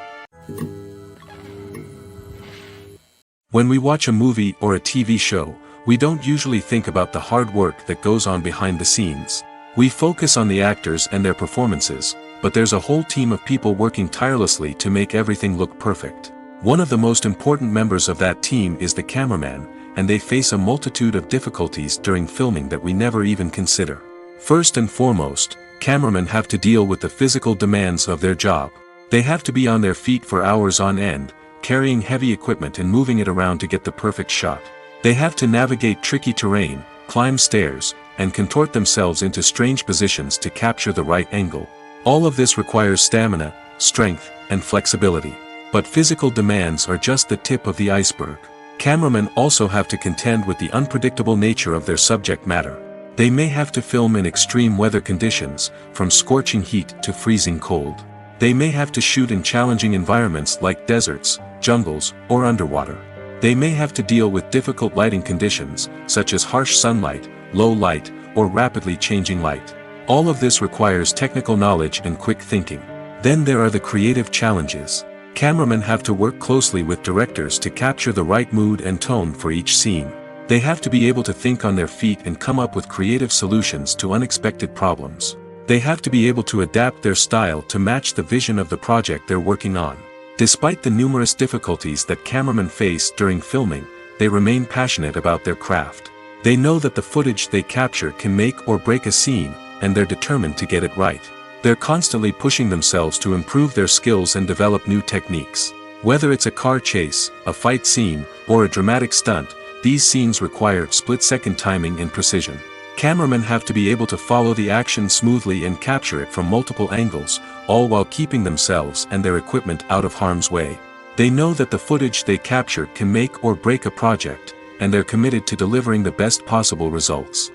A: When we watch a movie or a TV show, We don't usually think about the hard work that goes on behind the scenes. We focus on the actors and their performances, but there's a whole team of people working tirelessly to make everything look perfect. One of the most important members of that team is the cameraman, and they face a multitude of difficulties during filming that we never even consider. First and foremost, cameramen have to deal with the physical demands of their job. They have to be on their feet for hours on end, carrying heavy equipment and moving it around to get the perfect shot. They have to navigate tricky terrain, climb stairs, and contort themselves into strange positions to capture the right angle. All of this requires stamina, strength, and flexibility. But physical demands are just the tip of the iceberg. Cameramen also have to contend with the unpredictable nature of their subject matter. They may have to film in extreme weather conditions, from scorching heat to freezing cold. They may have to shoot in challenging environments like deserts, jungles, or underwater. They may have to deal with difficult lighting conditions, such as harsh sunlight, low light, or rapidly changing light. All of this requires technical knowledge and quick thinking. Then there are the creative challenges. Cameramen have to work closely with directors to capture the right mood and tone for each scene. They have to be able to think on their feet and come up with creative solutions to unexpected problems. They have to be able to adapt their style to match the vision of the project they're working on. Despite the numerous difficulties that cameramen face during filming, they remain passionate about their craft. They know that the footage they capture can make or break a scene, and they're determined to get it right. They're constantly pushing themselves to improve their skills and develop new techniques. Whether it's a car chase, a fight scene, or a dramatic stunt, these scenes require split-second timing and precision. Cameramen have to be able to follow the action smoothly and capture it from multiple angles, all while keeping themselves and their equipment out of harm's way. They know that the footage they capture can make or break a project, and they're committed to delivering the best possible results.